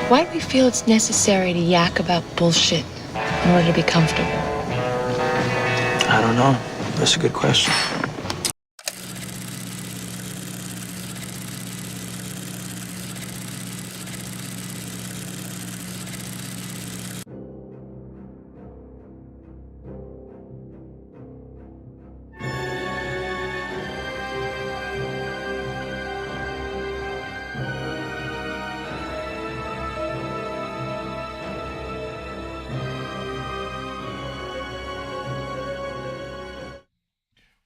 Why do we feel it's necessary to yak about bullshit in order to be comfortable? I don't know. That's a good question.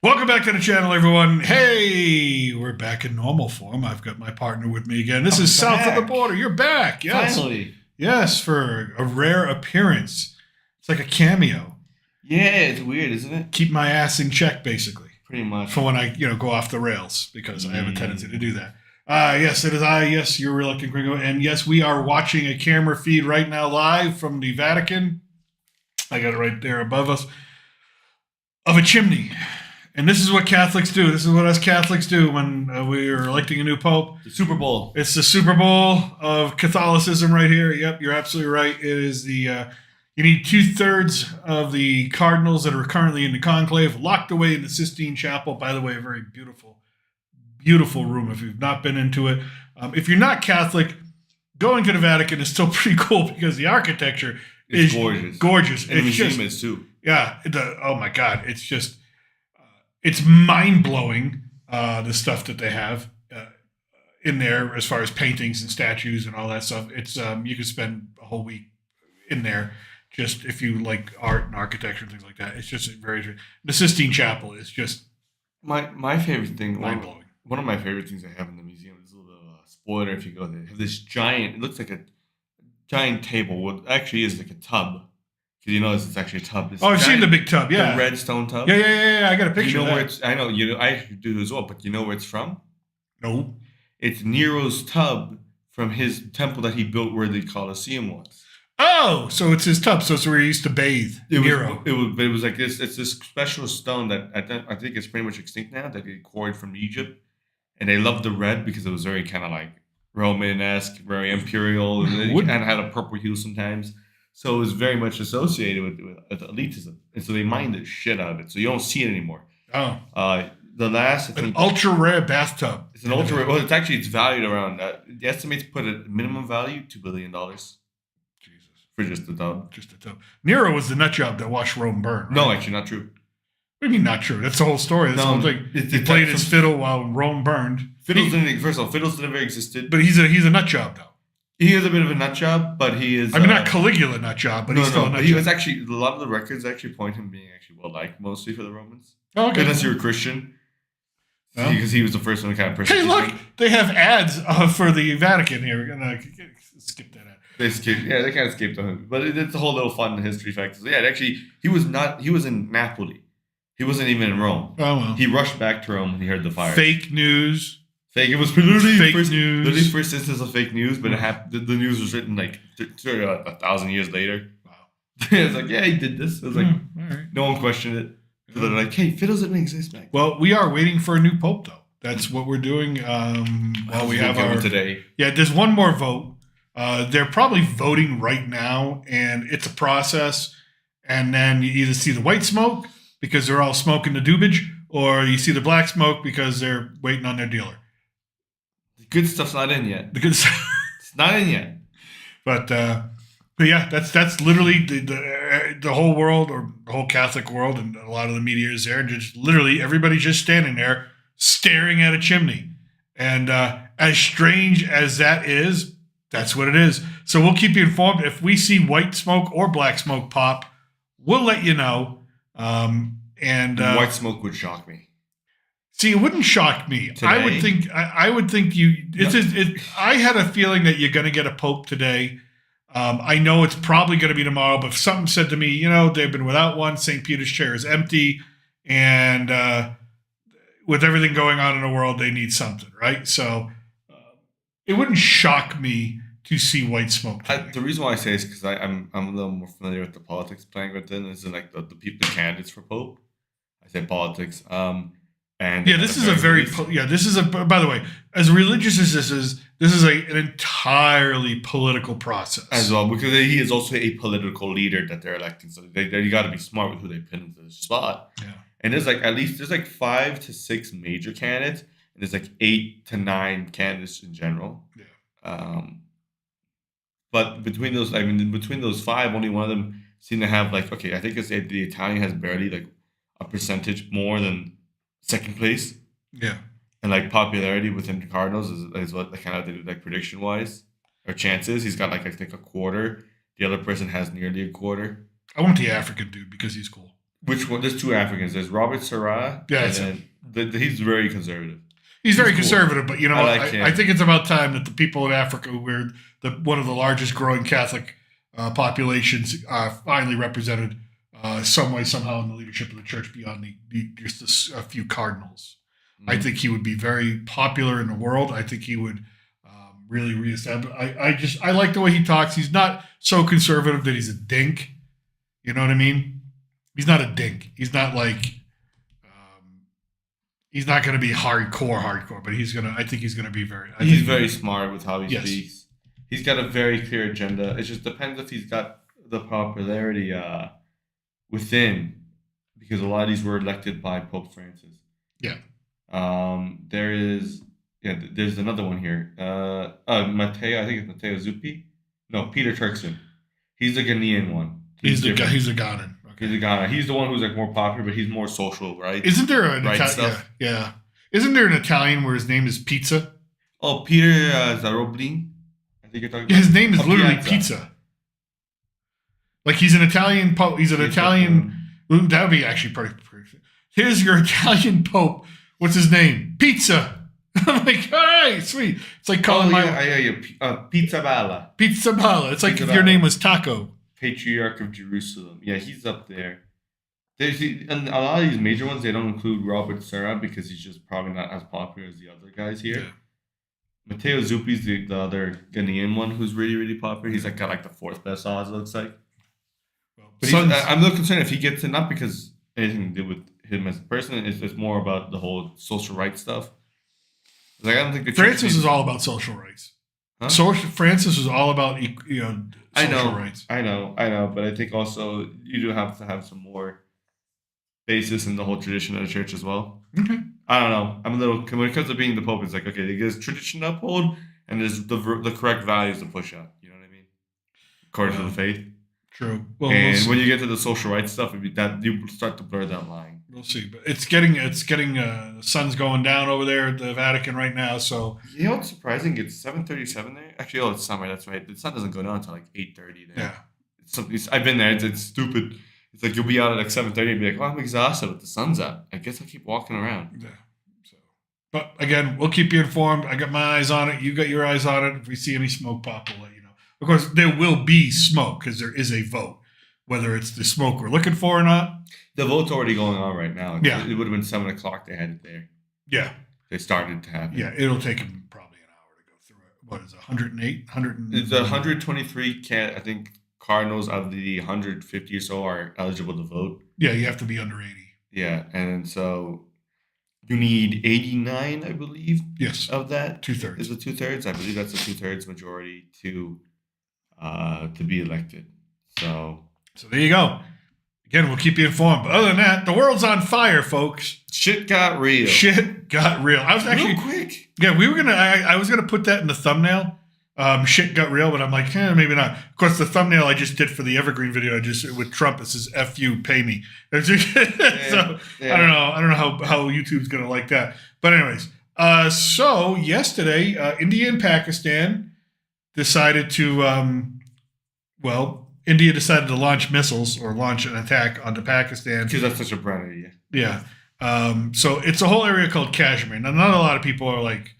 Welcome back to the channel, everyone. Hey, we're back in normal form. I've got my partner with me again. This is South of the Border. You're back. Yes. Finally. Yes, for a rare appearance. It's like a cameo. Yeah, it's weird, isn't it? Keep my ass in check, basically. Pretty much. For when I, go off the rails, because I have a tendency to do that. Yes, it is I. Yes, you're Reluctant Gringo. And yes, we are watching a camera feed right now live from the Vatican. I got it right there above us. Of a chimney. And this is what Catholics do. This is what us Catholics do when we are electing a new pope. The Super Bowl. It's the Super Bowl of Catholicism right here. Yep, you're absolutely right. It is the, you need 2/3 of the cardinals that are currently in the conclave locked away in the Sistine Chapel. By the way, a very beautiful, beautiful room if you've not been into it. If you're not Catholic, going to the Vatican is still pretty cool because the architecture is gorgeous. Gorgeous. And the museum is too. Yeah. Oh my God. It's just... It's mind-blowing, the stuff that they have in there as far as paintings and statues and all that stuff. It's you could spend a whole week in there just if you like art and architecture and things like that. It's just very... The Sistine Chapel is just my favorite thing. mind-blowing. One of my favorite things I have in the museum is a little spoiler if you go there. They have this giant, it looks like a giant table. What actually is like a tub. Because you know it's actually a tub. I've seen the big tub, yeah. The red stone tub. Yeah. I got a picture You know of where that. it's, I know, I actually do as well, but you know where it's from? No. It's Nero's tub from his temple that he built where the Colosseum was. Oh, so it's his tub. So it's where he used to bathe, Nero. It was like this. It's this special stone that I think it's pretty much extinct now. That they quarried from Egypt, and they loved the red because it was very kind of like Roman-esque, very imperial, and had a purple hue sometimes. So it was very much associated with elitism, and so they mined the shit out of it. So you don't see it anymore. Oh, the last I think, an ultra rare bathtub. It's an ultra rare. Well, it's valued around. The estimates put a minimum value $2 billion. Jesus, for just the tub. Just a tub. Nero was the nut job that watched Rome burn. Right? No, actually, not true. What do you mean not true? That's the whole story. That's the whole thing. He played his fiddle while Rome burned. Fiddles never existed. But he's a nut job though. He is a bit of a nut job, but he is... I mean, not Caligula nut job, but he's still a nut job. He was actually... A lot of the records actually point him being actually well-liked, mostly for the Romans. Oh, okay. Unless you're a Christian. Because he was the first one to kind of persecute. Hey, look! They have ads for the Vatican here. We're going to skip that ad. They kind of skipped on it. But it's a whole little fun history fact. So, yeah, actually, he was in Napoli. He wasn't even in Rome. Oh, well. He rushed back to Rome when he heard the fire. Fake news. Fake. It was literally fake news. Literally first instance of fake news, but it happened. The news was written like 1,000 years later. Wow. It's like, yeah, he did this. It was like, all right. No one questioned it. So they're like, hey, fiddles didn't exist back then. Well, we are waiting for a new pope, though. That's what we're doing. While we have our today. Yeah, there's one more vote. They're probably voting right now, and it's a process. And then you either see the white smoke because they're all smoking the doobage, or you see the black smoke because they're waiting on their dealer. The good stuff's not in yet. The good stuff. It's not in yet. But yeah, that's literally the whole world, or the whole Catholic world, and a lot of the media is there, and just literally everybody's just standing there staring at a chimney. And as strange as that is, that's what it is. So we'll keep you informed. If we see white smoke or black smoke pop, we'll let you know. And white smoke would shock me. See, it wouldn't shock me. Today? I would think you. I had a feeling that you're going to get a pope today. I know it's probably going to be tomorrow, but if something said to me, they've been without one. St. Peter's chair is empty, and with everything going on in the world, they need something, right? So it wouldn't shock me to see white smoke. The reason why I say is because I'm a little more familiar with the politics playing within. Is like the candidates for pope. I say politics. And Yeah, this is a very this is a, by the way, as religious as this is an entirely political process as well, because he is also a political leader that they're electing. So you got to be smart with who they put into the spot. Yeah. And there's like 5 to 6 major candidates, and there's like 8 to 9 candidates in general. Yeah. But between those 5, only one of them seem to have like, okay, I think it's the Italian has barely like a percentage more than second place. Yeah. And like popularity within the Cardinals is what they kind of did, like prediction wise or chances. He's got like I think a quarter. The other person has nearly a quarter. I want the African dude because he's cool. Which one? There's 2 Africans. There's Robert Sarah. Yeah, he's very conservative. He's very cool. conservative, but I think it's about time that the people of Africa, who are one of the largest growing Catholic populations, are finally represented some way, somehow in the leadership of the church beyond just a few cardinals. Mm-hmm. I think he would be very popular in the world. I think he would really reestablish. I like the way he talks. He's not so conservative that he's a dink. You know what I mean? He's not a dink. He's not like. He's not going to be hardcore, but I think he's going to be very. He's very smart with how he speaks. He's got a very clear agenda. It just depends if he's got the popularity within, because a lot of these were elected by Pope Francis. Yeah. There's another one here. Matteo, I think it's Matteo Zuppi. No, Peter Turkson. He's the Ghanaian one. He's a Ghanaian. Okay. He's a Ghana. He's the one who's like more popular, but he's more social, right? Isn't there an Italian? Yeah. Isn't there an Italian where his name is Pizza? Oh, Peter Zaroblin. I think you're talking about. His name is literally Pizza. Like he's an Italian pope. He's an Italian. That would be actually pretty. Here's your Italian pope. What's his name? Pizza. I'm like, all right, sweet. It's like calling Pizza Balla. Pizza Balla. It's like if your name was Taco. Patriarch of Jerusalem. Yeah, he's up there. And a lot of these major ones, they don't include Robert Serra because he's just probably not as popular as the other guys here. Yeah. Matteo Zuppi's the other Ghanaian one who's really, really popular. He's got like the 4th best odds, it looks like. But I'm a little concerned if he gets it, not because anything to do with him as a person, it's more about the whole social rights stuff. Like, I don't think Francis is all about social rights. Huh? Francis is all about social rights. I know, but I think also you do have to have some more basis in the whole tradition of the church as well. Okay. I don't know. I'm a little, when it comes to being the Pope, it's like, okay, there's tradition to uphold and there's the correct values to push out. You know what I mean? According to the faith. True. Well, and when you get to the social rights stuff, that you start to blur that line. We'll see, but it's getting the sun's going down over there at the Vatican right now. So you know what's surprising? It's 7:37 there. Actually, it's summer. That's right. The sun doesn't go down until like 8:30 there. Yeah. I've been there. It's stupid. It's like you'll be out at like 7:30 and be like, "Oh, I'm exhausted, but the sun's out. I guess I'll keep walking around." Yeah. So, but again, we'll keep you informed. I got my eyes on it. You got your eyes on it. If we see any smoke pop, we'll let you know. Of course, there will be smoke because there is a vote. Whether it's the smoke we're looking for or not. The vote's already going on right now. Yeah. It would have been 7 o'clock they had it there. Yeah. They started to happen. Yeah, it'll take them probably an hour to go through it. What is it, 108? It's 123, I think, Cardinals out of the 150 or so are eligible to vote. Yeah, you have to be under 80. Yeah, and so you need 89, I believe. Yes. Of that. 2/3. Is it 2/3? I believe that's a 2/3 majority to be elected. So there you go. Again, we'll keep you informed. But other than that, the world's on fire, folks. Shit got real. I was actually real quick. Yeah, I was gonna put that in the thumbnail. Shit got real, but I'm like, maybe not. Of course, the thumbnail I just did for the Evergreen video, with Trump, it says "F you, pay me." I don't know how YouTube's gonna like that. But anyways, so yesterday, India and Pakistan decided to India decided to launch missiles or launch an attack onto Pakistan. Because that's such a brand idea. Yeah. So it's a whole area called Kashmir. Now, not a lot of people are like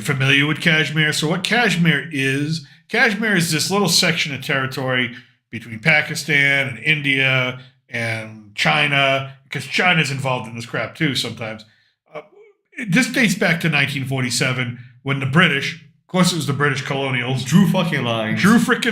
familiar with Kashmir. So what Kashmir is this little section of territory between Pakistan and India and China, because China's involved in this crap too sometimes. This dates back to 1947 when the British, of course, it was the British colonials. Drew freaking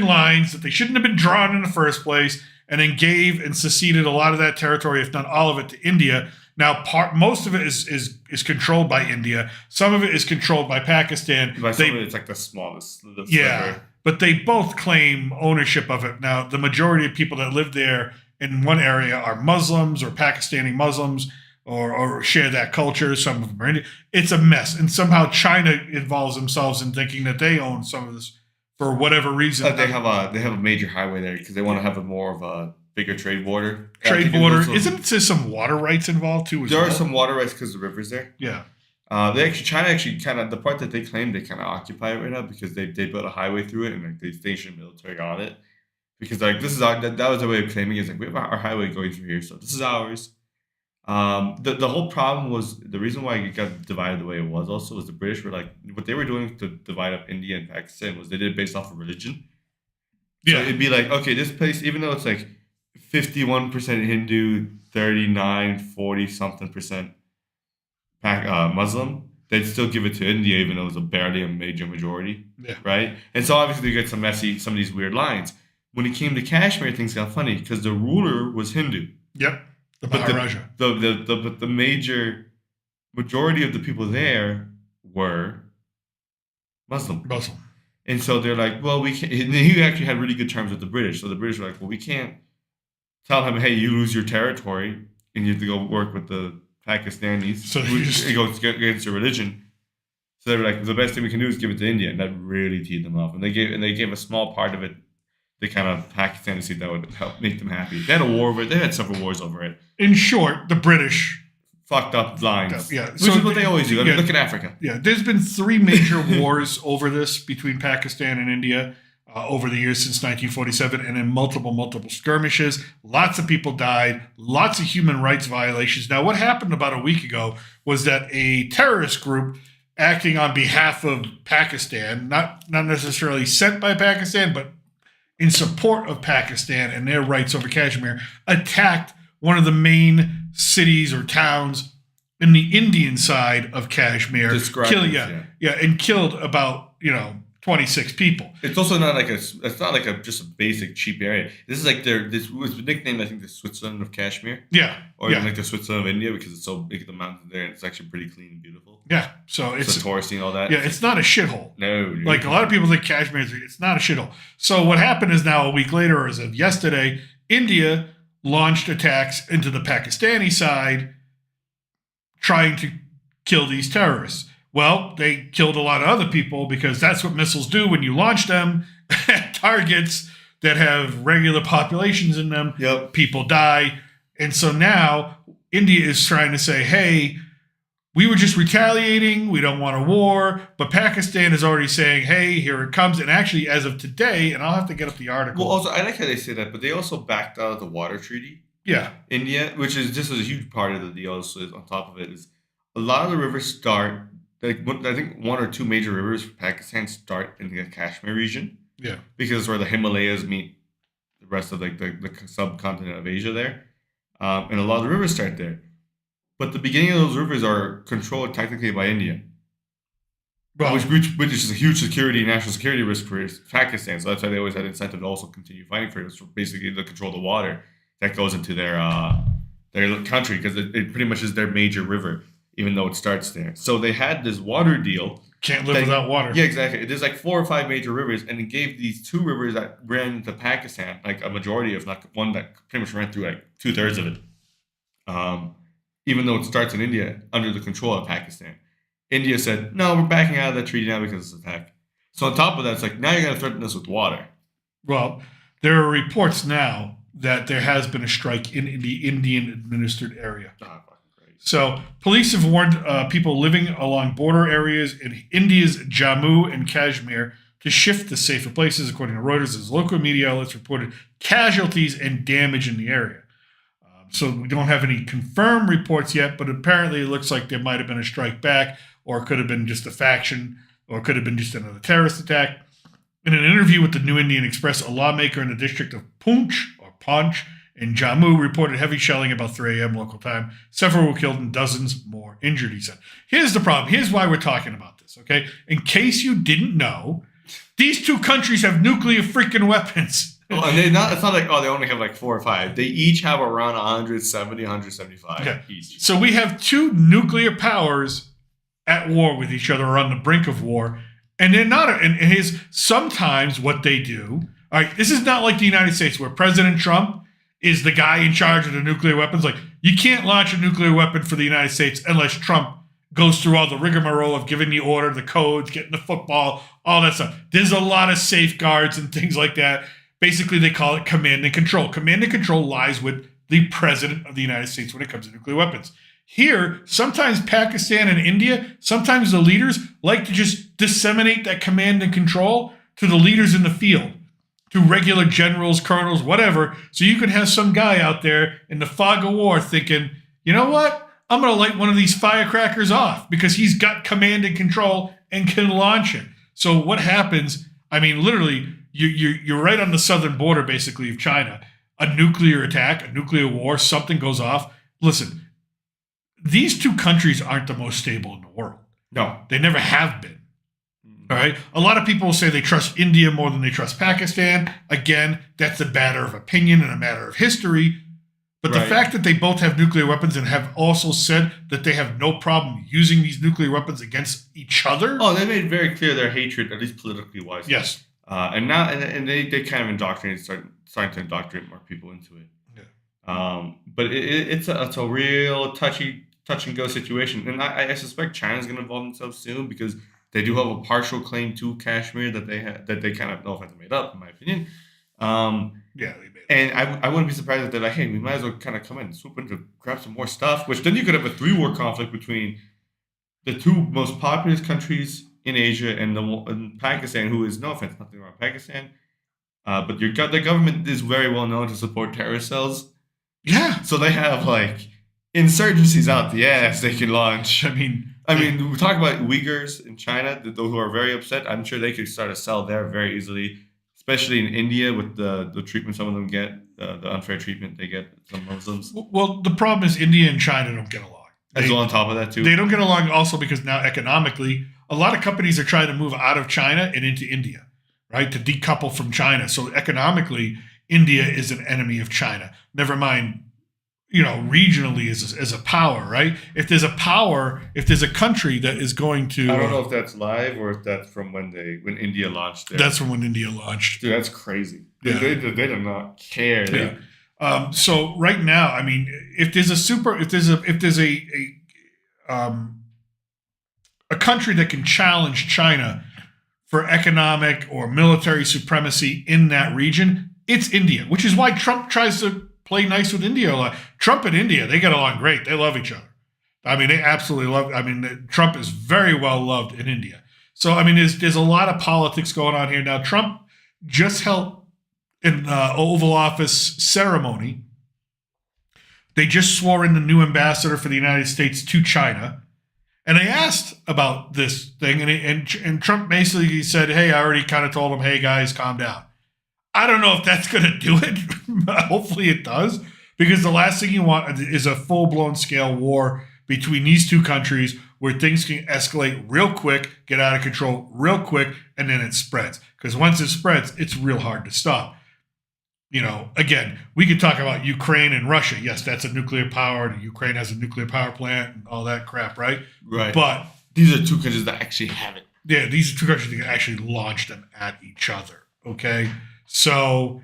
lines that they shouldn't have been drawn in the first place, and then gave and seceded a lot of that territory, if not all of it, to India. Now, most of it is controlled by India. Some of it is controlled by Pakistan. By some of it, it's like the smallest. Yeah, but they both claim ownership of it. Now, the majority of people that live there in one area are Muslims or Pakistani Muslims or share that culture. Some of them are Indian. It's a mess. And somehow China involves themselves in thinking that they own some of this for whatever reason. They have a major highway there because they want to have more of a bigger trade border. Isn't there some water rights involved too? There are some water rights because the river's there. Yeah. China actually kind of, the part that they claim, they kind of occupy it right now because they built a highway through it and like they stationed military on it. Because like this is that was the way of claiming is like we have our highway going through here, so this is ours. The whole problem was the reason why it got divided the way it was also was the British were like what they were doing to divide up India and Pakistan was they did it based off of religion. So it'd be like, okay, this place, even though it's like 51% Hindu, 39, 40 something percent Muslim, they'd still give it to India even though it was barely a major majority. Yeah. Right? And so obviously you get some of these weird lines. When it came to Kashmir, things got funny because the ruler was Hindu. Yep. The Maharaja. The major majority of the people there were Muslim. And so they're like, well, we can't. And he actually had really good terms with the British. So the British were like, well, we can't tell him, hey, you lose your territory and you have to go work with the Pakistanis. So it goes against your religion. So they were like, the best thing we can do is give it to India. And that really teed them off. And they gave a small part of it. The kind of Pakistan to see that would help make them happy. They had a war over it. They had several wars over it. In short, the British fucked up lines. Yeah, which is what they always do. I mean, look at Africa. Yeah, there's been 3 major wars over this between Pakistan and India over the years since 1947, and in multiple skirmishes. Lots of people died. Lots of human rights violations. Now, what happened about a week ago was that a terrorist group acting on behalf of Pakistan, not necessarily sent by Pakistan, but in support of Pakistan and their rights over Kashmir, attacked one of the main cities or towns in the Indian side of Kashmir. And killed about 26 people. It's also not like just a basic cheap area. This is like this was nicknamed, I think, the Switzerland of Kashmir. Yeah. Or even like the Switzerland of India because it's so big, the mountains there, and it's actually pretty clean and beautiful. Yeah. So it's touristy and all that. Yeah, it's not a shithole. No. Like a lot of people think Kashmir, it's not a shithole. So what happened is now a week later, or as of yesterday, India launched attacks into the Pakistani side trying to kill these terrorists. Well, they killed a lot of other people because that's what missiles do when you launch them at targets that have regular populations in them. Yep. People die. And so now India is trying to say, hey, we were just retaliating. We don't want a war. But Pakistan is already saying, hey, here it comes. And actually, as of today, and I'll have to get up the article. Well, also, I like how they say that, but they also backed out of the water treaty. Yeah. India, which is just a huge part of the deal. Also, on top of it is a lot of the rivers start. I think 1 or 2 major rivers for Pakistan start in the Kashmir region. Yeah. Because it's where the Himalayas meet the rest of the subcontinent of Asia there. And a lot of the rivers start there. But the beginning of those rivers are controlled technically by India. Well, which is a huge national security risk for Pakistan. So that's why they always had incentive to also continue fighting for it. So basically to control the water that goes into their country because it pretty much is their major river. Even though it starts there. So they had this water deal. Can't live without water. Yeah, exactly. There's like 4 or 5 major rivers, and it gave these 2 rivers that ran to Pakistan, like a majority of, like one that pretty much ran through like 2/3 of it. Even though it starts in India, under the control of Pakistan. India said, no, we're backing out of that treaty now because it's an attack. So on top of that, it's like, now you're going to threaten us with water. Well, there are reports now that there has been a strike in the Indian-administered area. So police have warned people living along border areas in India's Jammu and Kashmir to shift to safer places. According to Reuters, as local media outlets reported casualties and damage in the area. So we don't have any confirmed reports yet, but apparently it looks like there might have been a strike back, or it could have been just a faction, or it could have been just another terrorist attack. In an interview with the New Indian Express, a lawmaker in the district of Poonch in Jammu reported heavy shelling about 3 a.m. local time. Several were killed and dozens more injured, he said. Here's the problem. Here's why we're talking about this, okay? In case you didn't know, these 2 countries have nuclear freaking weapons. Oh, and it's not like, they only have like 4 or 5. They each have around 170, 175 each. So we have 2 nuclear powers at war with each other or on the brink of war. And they're not, and sometimes what they do, all right, this is not like the United States where President Trump is the guy in charge of the nuclear weapons. Like, you can't launch a nuclear weapon for the United States unless Trump goes through all the rigmarole of giving the order, the codes, getting the football, all that stuff. There's a lot of safeguards and things like that. Basically, they call it command and control. Command and control lies with the president of the United States when it comes to nuclear weapons. Here, sometimes Pakistan and India, sometimes the leaders like to just disseminate that command and control to the leaders in the field, to regular generals, colonels, whatever. So you can have some guy out there in the fog of war thinking, you know what? I'm going to light one of these firecrackers off because he's got command and control and can launch it. So what happens? I mean, literally, you're right on the southern border, basically, of China. A nuclear attack, a nuclear war, something goes off. Listen, these 2 countries aren't the most stable in the world. No. They never have been. All right. A lot of people say they trust India more than they trust Pakistan. Again, that's a matter of opinion and a matter of history. But the fact that they both have nuclear weapons and have also said that they have no problem using these nuclear weapons against each other. Oh, they made very clear their hatred, at least politically wise. Yes. And now, and they kind of starting to indoctrinate more people into it. Yeah. But it's a real touch and go situation, and I suspect China's going to involve themselves soon because they do have a partial claim to Kashmir that they kind of no offense made up, in my opinion. Yeah, they made it. And I wouldn't be surprised if they're like, hey, we might as well kind of come in and swoop in to grab some more stuff, which then you could have a 3-war conflict between the 2 most populous countries in Asia and Pakistan, who is, no offense, nothing wrong with Pakistan, but the government is very well known to support terrorist cells. Yeah. So they have like insurgencies out the ass they can launch. I mean, we talk about Uyghurs in China, those who are very upset. I'm sure they could start a cell there very easily, especially in India with the treatment some of them get, the unfair treatment they get from Muslims. Well, the problem is India and China don't get along. As well on top of that, too. They don't get along also because now economically, a lot of companies are trying to move out of China and into India, right, to decouple from China. So economically, India is an enemy of China. Never mind, regionally as a power, right? If there's a country that is going to... I don't know if that's live or if that's from when India launched it. That's from when India launched. Dude, that's crazy. Yeah. They do not care. Yeah. So right now, I mean, if there's a country that can challenge China for economic or military supremacy in that region, it's India, which is why Trump tries to play nice with India a lot. Trump and India, they get along great. They love each other. I mean, they absolutely love. I mean, Trump is very well loved in India. So I mean, there's a lot of politics going on here now. Trump just held an Oval Office ceremony. They just swore in the new ambassador for the United States to China. And they asked about this thing, and Trump basically said, hey, I already kind of told him, hey, guys, calm down. I don't know if that's going to do it. Hopefully it does, because the last thing you want is a full-blown scale war between these 2 countries where things can escalate real quick, get out of control real quick, and then it spreads. Because once it spreads, it's real hard to stop. Again, we could talk about Ukraine and Russia. Yes, that's a nuclear power, and Ukraine has a nuclear power plant and all that crap, right? Right. But these are 2 countries that actually have it. Yeah, these are 2 countries that can actually launch them at each other, okay? So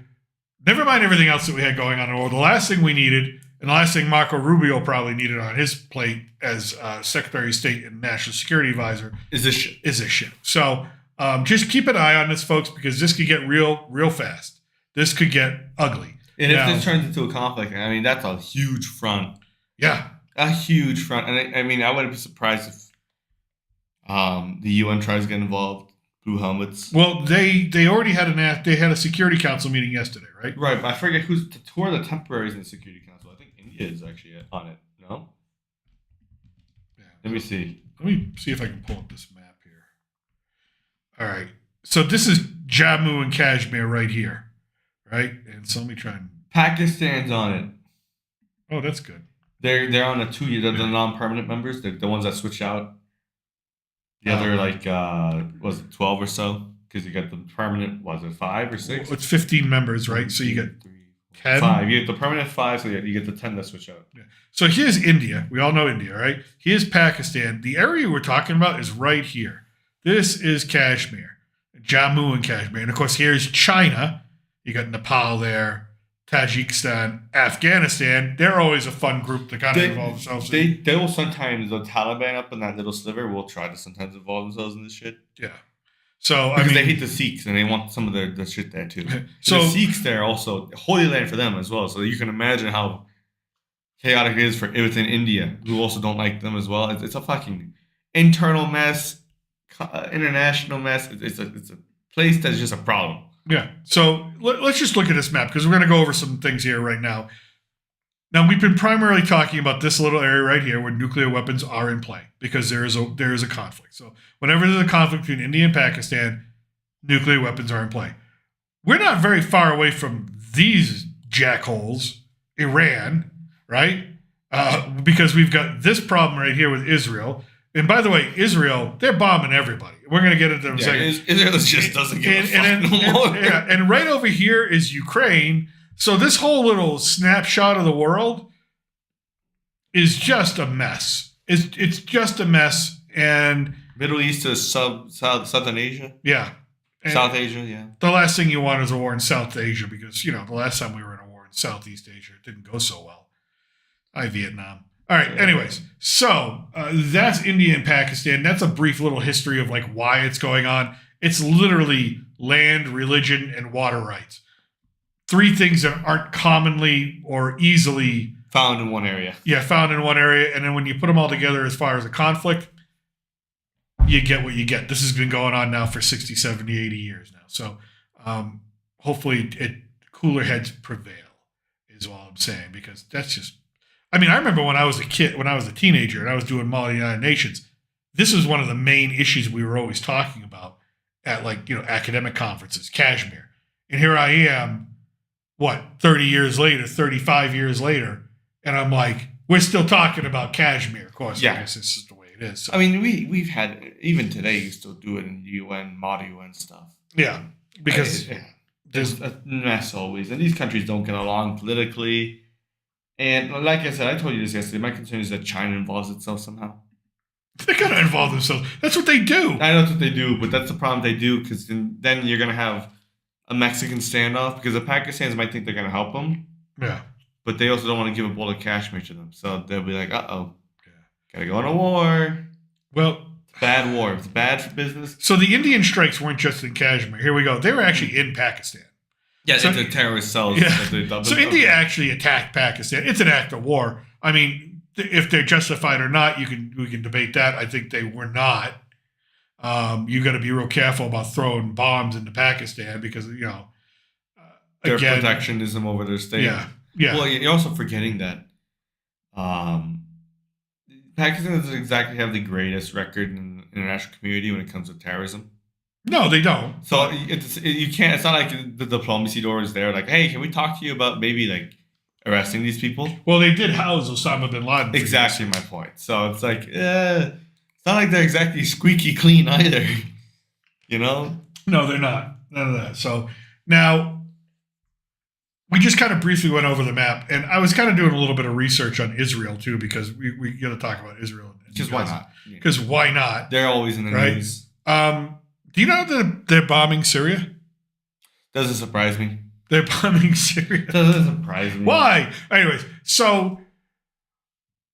never mind everything else that we had going on in the world. The last thing we needed, and the last thing Marco Rubio probably needed on his plate as Secretary of State and National Security Advisor is this shit. So just keep an eye on this, folks, because this could get real fast. This could get ugly. And if this turns into a conflict, I mean, that's a huge front. Yeah. A huge front. And I mean, I wouldn't be surprised if the UN tries to get involved. Blue helmets. Well, they already had a Security Council meeting yesterday, right? Right, but I forget who are the temporaries in the Security Council. I think India is actually on it. No? Yeah. Let me see. Let me see if I can pull up this map here. All right. So this is Jammu and Kashmir right here. Right? And so let me try and... Pakistan's on it. Oh, that's good. They're on a 2-year. They're the non-permanent members. They're the ones that switch out. The other, was it 12 or so? because you got the permanent, was it 5 or 6? It's 15 members, right? So you get 10. 5. You get the permanent 5, so you get the 10 that switch out. Yeah. So here's India. We all know India, right? Here's Pakistan. The area we're talking about is right here. This is Kashmir, Jammu and Kashmir. And of course, here's China. You got Nepal there, Tajikistan, Afghanistan. They're always a fun group to kind of involve themselves in. They will sometimes, the Taliban up in that little sliver will try to sometimes involve themselves in this shit. Yeah. So, because they hate the Sikhs and they want some of their shit there too. So the Sikhs there also, holy land for them as well. So you can imagine how chaotic it is for within India, who also don't like them as well. It's a fucking internal mess, international mess. It's a place that's just a problem. Yeah. So let's just look at this map because we're going to go over some things here right now. Now, we've been primarily talking about this little area right here where nuclear weapons are in play because there is a conflict. So whenever there's a conflict between India and Pakistan, nuclear weapons are in play. We're not very far away from these jackholes, Iran, right? Because we've got this problem right here with Israel. And by the way, Israel, they're bombing everybody. We're going to get into them in a second. Israel just doesn't give a fuck no more. And right over here is Ukraine. So this whole little snapshot of the world is just a mess. It's just a mess. And Middle East to Southern Asia. Yeah. And South Asia, yeah. The last thing you want is a war in South Asia because, the last time we were in a war in Southeast Asia, it didn't go so well. Vietnam. All right. Anyways, so that's India and Pakistan. That's a brief little history of like why it's going on. It's literally land, religion, and water rights. 3 things that aren't commonly or easily found in one area. Yeah, found in one area. And then when you put them all together as far as a conflict, you get what you get. This has been going on now for 60, 70, 80 years now. So hopefully cooler heads prevail is all I'm saying because that's just... I remember when I was a teenager and I was doing Model United Nations, this was one of the main issues we were always talking about at academic conferences, Kashmir. And here I am, 30 years later, 35 years later, and I'm like, we're still talking about Kashmir. Of course, I guess this is the way it is. So. We've had, even today, you still do it in UN, Model UN stuff. Yeah, because there's a mess always. And these countries don't get along politically. And like I said, I told you this yesterday, my concern is that China involves itself somehow. They're going to involve themselves. That's what they do. I know that's what they do, but that's the problem they do because then you're going to have a Mexican standoff because the Pakistanis might think they're going to help them. Yeah. But they also don't want to give up all of Kashmir to them. So they'll be like, uh-oh, got to go on a war. Well... Bad war. It's bad for business. So the Indian strikes weren't just in Kashmir. Here we go. They were actually in Pakistan. Yeah, so, it's a terrorist cells. Yeah. So India actually attacked Pakistan. It's an act of war. If they're justified or not, we can debate that. I think they were not. You got to be real careful about throwing bombs into Pakistan because their protectionism over their state. Yeah. Well, you're also forgetting that Pakistan doesn't exactly have the greatest record in the international community when it comes to terrorism. No, they don't. So you can't. It's not like the diplomacy door is there. Like, hey, can we talk to you about maybe like arresting these people? Well, they did house Osama bin Laden. Exactly my point. So it's like, it's not like they're exactly squeaky clean either. No, they're not. None of that. So now we just kind of briefly went over the map, and I was kind of doing a little bit of research on Israel too because we got to talk about Israel. Because why not? Because why not? They're always in the news. Do you know that they're bombing Syria? Doesn't surprise me. They're bombing Syria. Doesn't surprise me. Why? Anyways, so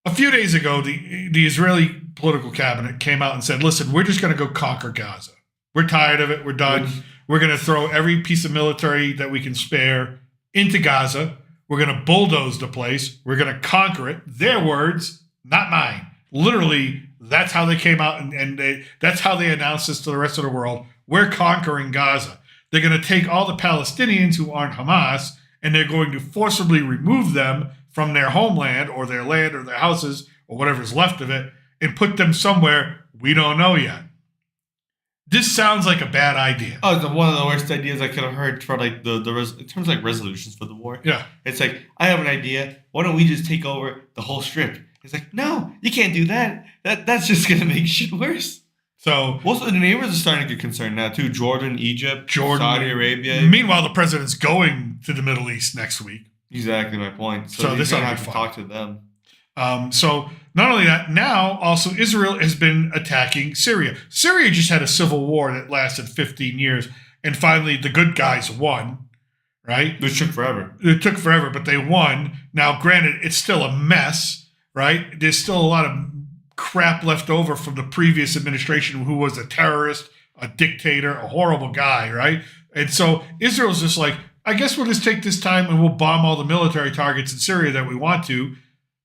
a few days ago, the Israeli political cabinet came out and said, listen, we're just going to go conquer Gaza. We're tired of it. We're done. We're going to throw every piece of military that we can spare into Gaza. We're going to bulldoze the place. We're going to conquer it. Their words, not mine. Literally, that's how they came out and that's how they announced this to the rest of the world. We're conquering Gaza. They're going to take all the Palestinians who aren't Hamas and they're going to forcibly remove them from their homeland or their land or their houses or whatever's left of it and put them somewhere we don't know yet. This sounds like a bad idea. Oh, it's one of the worst ideas I could have heard for like in terms of like resolutions for the war. Yeah. It's like, I have an idea. Why don't we just take over the whole strip? It's like, no, you can't do that. That's just going to make shit worse. So also, the neighbors are starting to get concerned now too. Jordan, Egypt, Saudi Arabia. Meanwhile, the president's going to the Middle East next week. Exactly my point. So he's this ought gonna to be have to fun. talk to them. So not only that, now also Israel has been attacking Syria. Syria just had a civil war that lasted 15 years, and finally the good guys won. Right? Which took forever. It took forever, but they won. Now, granted, it's still a mess, right? There's still a lot of crap left over from the previous administration, who was a terrorist, a dictator, a horrible guy, right? And so Israel's just like, I guess we'll just take this time and we'll bomb all the military targets in Syria that we want to,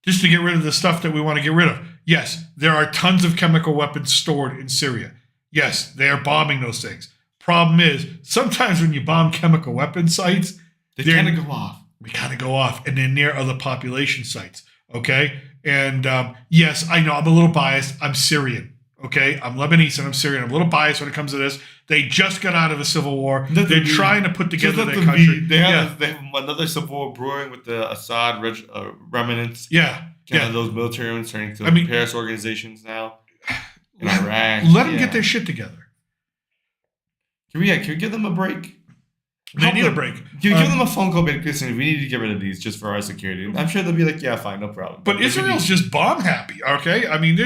just to get rid of the stuff that we want to get rid of. Yes, there are tons of chemical weapons stored in Syria. Yes, they are bombing those things. Problem is, sometimes when you bomb chemical weapon sites, they kind of go off. We kind of go off, and they're near other population sites. Okay, and yes, I know I'm a little biased. I'm Syrian. Okay, I'm Lebanese and I'm Syrian. I'm a little biased when it comes to this. They just got out of a civil war. They're trying to put together their country. They have another civil war brewing with the Assad remnants. Yeah, Those military ones turning to Paris organizations now in Iraq. Let them get their shit together. Can we give them a break? They need a break. Give them a phone call, like, listen, we need to get rid of these just for our security. I'm sure they'll be like, yeah, fine, no problem. But Israel's just bomb happy, okay? I mean,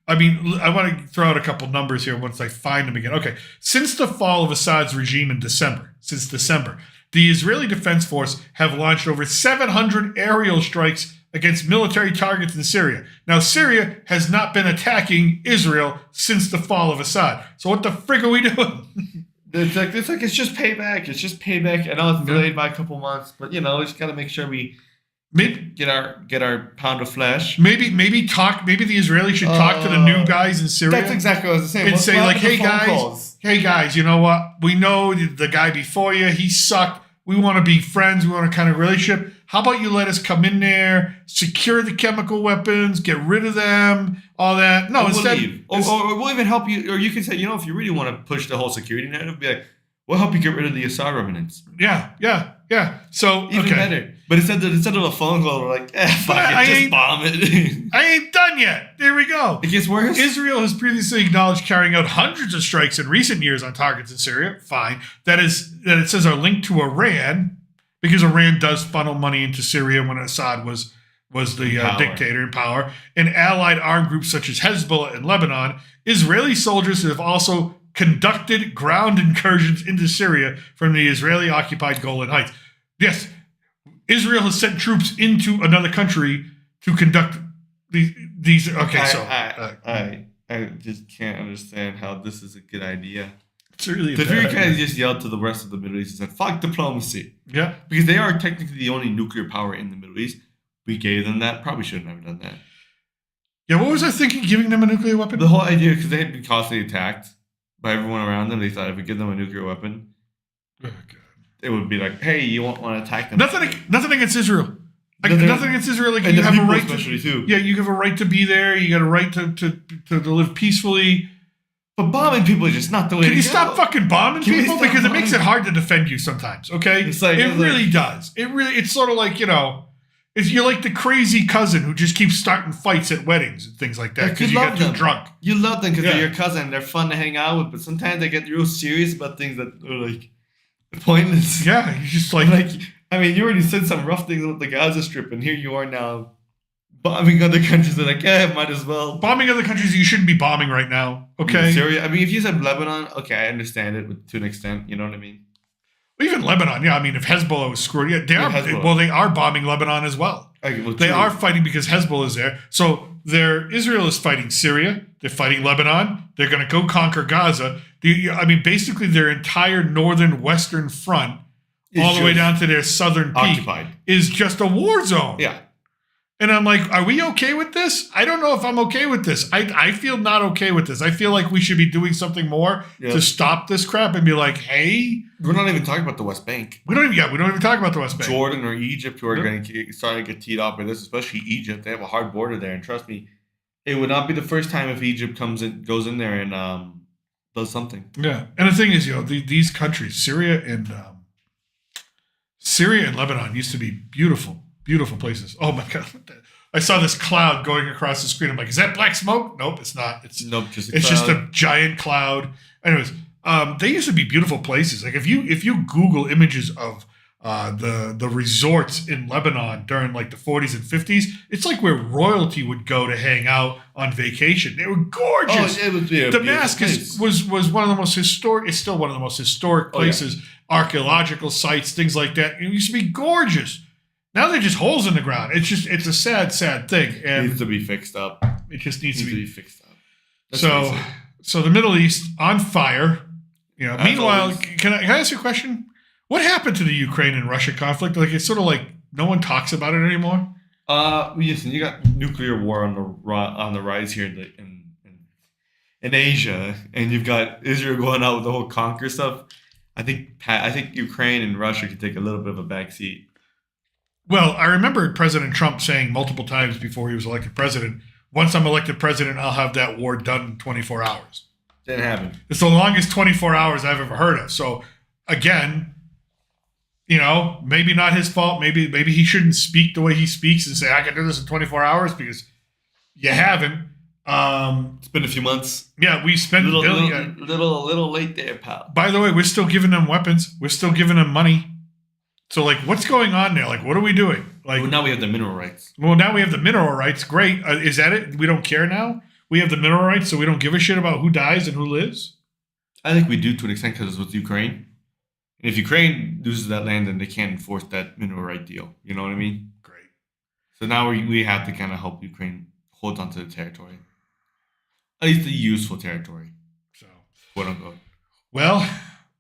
I want to throw out a couple numbers here once I find them again. Okay, since the fall of Assad's regime in December, the Israeli Defense Force have launched over 700 aerial strikes against military targets in Syria. Now, Syria has not been attacking Israel since the fall of Assad. So what the frig are we doing? It's just payback. It's just payback. I know it's delayed by a couple months, but we just got to make sure we get our pound of flesh. Maybe the Israelis should talk to the new guys in Syria. That's exactly what I was saying. And say like, hey guys, you know what? We know the guy before you, he sucked. We want to be friends. We want a kind of relationship. How about you let us come in there, secure the chemical weapons, get rid of them, all that. No, instead, or we'll even help you. Or you can say, if you really want to push the whole security narrative, be like, we'll help you get rid of the Assad remnants. Yeah. So even better. But instead of a phone call, we're like, fuck it, just bomb it. I ain't done yet. There we go. It gets worse. Israel has previously acknowledged carrying out hundreds of strikes in recent years on targets in Syria. Fine. That it says are linked to Iran, because Iran does funnel money into Syria when Assad was the dictator in power. And allied armed groups such as Hezbollah in Lebanon. Israeli soldiers have also conducted ground incursions into Syria from the Israeli-occupied Golan Heights. Yes, Israel has sent troops into another country to conduct these. Okay, I just can't understand how this is a good idea. It's really the very kind of just yelled to the rest of the Middle East and said, "Fuck diplomacy." Yeah, because they are technically the only nuclear power in the Middle East. We gave them that. Probably shouldn't have done that. Yeah, what was I thinking? Giving them a nuclear weapon? The whole idea, because they had been constantly attacked by everyone around them. They thought if we give them a nuclear weapon, it would be like, hey, you won't want to attack them. Nothing against Israel. Nothing against Israel. Like, you have a right to, yeah, you have a right to be there. You got a right to live peacefully. But bombing people is just not the way. Can you stop fucking bombing people? Because it makes it hard to defend you sometimes. Okay, it really does. It's sort of like you're like the crazy cousin who just keeps starting fights at weddings and things like that because you got too drunk. You love them because they're your cousin. They're fun to hang out with, but sometimes they get real serious about things that are like pointless. Yeah, you're just like I mean, you already said some rough things about the Gaza Strip, and here you are now bombing other countries. They're like, might as well. Bombing other countries you shouldn't be bombing right now. Okay, Syria. I mean, if you said Lebanon, okay, I understand it to an extent. You know what I mean? Even Lebanon, yeah. I mean, if Hezbollah was screwed, they are bombing Lebanon as well. They are fighting because Hezbollah is there. So Israel is fighting Syria. They're fighting Lebanon. They're going to go conquer Gaza. Basically, their entire northern western front, all the way down to their southern peak, is just a war zone. Yeah. And I'm like, are we okay with this? I don't know if I'm okay with this. I feel not okay with this. I feel like we should be doing something more to stop this crap and be like, hey. We're not even talking about the West Bank. We don't even talk about the West Bank. Jordan or Egypt, who are starting to get teed off by this, especially Egypt. They have a hard border there. And trust me, it would not be the first time if Egypt goes in there and does something. Yeah. And the thing is, these countries, Syria and Lebanon used to be beautiful. Beautiful places. Oh my God. I saw this cloud going across the screen. I'm like, is that black smoke? Nope, it's not. It's just a giant cloud. Anyways, they used to be beautiful places. Like if you Google images of the resorts in Lebanon during like the 40s and 50s, it's like where royalty would go to hang out on vacation. They were gorgeous. Oh, it was, yeah, Damascus was one of the most historic. It's still one of the most historic places, archaeological sites, things like that. It used to be gorgeous. Now they're just holes in the ground. It's a sad thing. And it needs to be fixed up. It just needs to be fixed up. That's so the Middle East on fire. Meanwhile, always. can I ask you a question? What happened to the Ukraine and Russia conflict? Like it's sort of like no one talks about it anymore. Listen, you got nuclear war on the rise here in Asia, and you've got Israel going out with the whole conquer stuff. I think Ukraine and Russia could take a little bit of a backseat. Well, I remember President Trump saying multiple times before he was elected president, once I'm elected president, I'll have that war done in 24 hours. Didn't happen. It's the longest 24 hours I've ever heard of. So, again, maybe not his fault. Maybe he shouldn't speak the way he speaks and say, I can do this in 24 hours because you haven't. It's been a few months. Yeah, we spent a little late there, pal. By the way, we're still giving them weapons. We're still giving them money. So, what's going on there? What are we doing? Well, now we have the mineral rights. Well, now we have the mineral rights. Great. Is that it? We don't care now? We have the mineral rights, so we don't give a shit about who dies and who lives? I think we do to an extent because it's with Ukraine. And if Ukraine loses that land, then they can't enforce that mineral right deal. You know what I mean? Great. So now we have to kind of help Ukraine hold on to the territory. At least the useful territory. So, quote unquote. Well,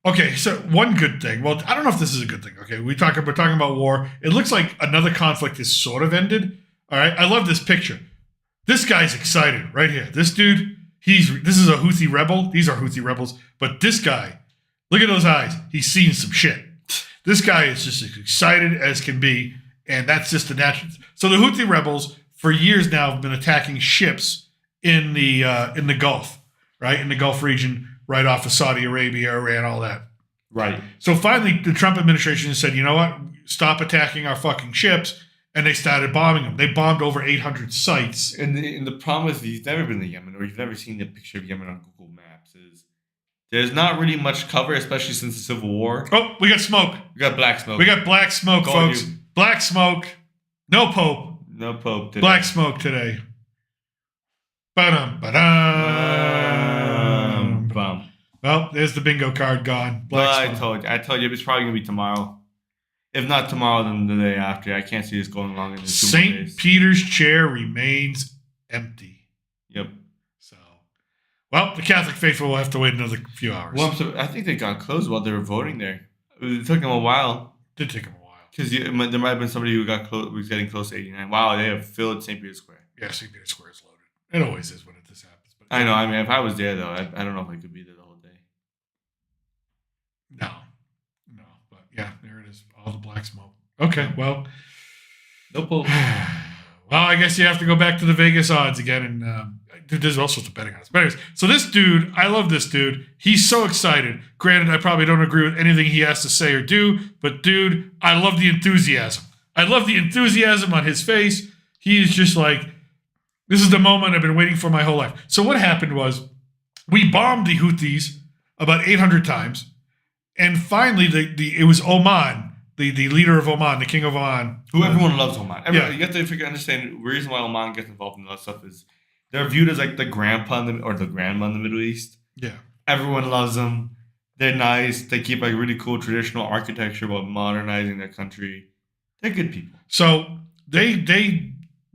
okay, so one good thing. Well, I don't know if this is a good thing. Okay, we're talking about war. It looks like another conflict is sort of ended. All right, I love this picture. This guy's excited right here. This dude, this is a Houthi rebel. These are Houthi rebels. But this guy, look at those eyes. He's seen some shit. This guy is just as excited as can be, and that's just the natural. So the Houthi rebels for years now have been attacking ships in the Gulf, right? In the Gulf region, right off of Saudi Arabia, Iran, all that. Right. So finally, the Trump administration said, you know what? Stop attacking our fucking ships. And they started bombing them. They bombed over 800 sites. And the problem is, if you've never been to Yemen or you've never seen the picture of Yemen on Google Maps, is there's not really much cover, especially since the Civil War. Oh, we got smoke. We got black smoke. We got black smoke, folks. Black smoke. No Pope. No Pope today. Black smoke today. Ba-dum, ba-dum. Bum. Well, there's the bingo card gone. Black smoke. I told you, it's probably going to be tomorrow. If not tomorrow, then the day after. I can't see this going longer than 2 days. St. Peter's chair remains empty. Yep. So, well, the Catholic faithful will have to wait another few hours. Well, I think they got closed while they were voting there. It took them a while. It did take them a while. Because there might have been somebody who was getting close to 89. Wow, they have filled St. Peter's Square. Yeah, St. Peter's Square is loaded. It always is when this happens. But I know. I mean, if I was there, though, I don't know if I could be there the whole day. No. But yeah, there it is. All the black smoke. Okay, well. No Pope. Well, I guess you have to go back to the Vegas odds again. And there's all sorts of betting odds. But anyways, so this dude, I love this dude. He's so excited. Granted, I probably don't agree with anything he has to say or do. But dude, I love the enthusiasm. I love the enthusiasm on his face. He is just like, this is the moment I've been waiting for my whole life. So what happened was we bombed the Houthis about 800 times. And finally, it was Oman, the leader of Oman, the king of Oman. Who everyone loves Oman. Yeah. You have to understand the reason why Oman gets involved in all that stuff is they're viewed as like the grandpa or the grandma in the Middle East. Yeah. Everyone loves them. They're nice. They keep like really cool traditional architecture while modernizing their country. They're good people. So they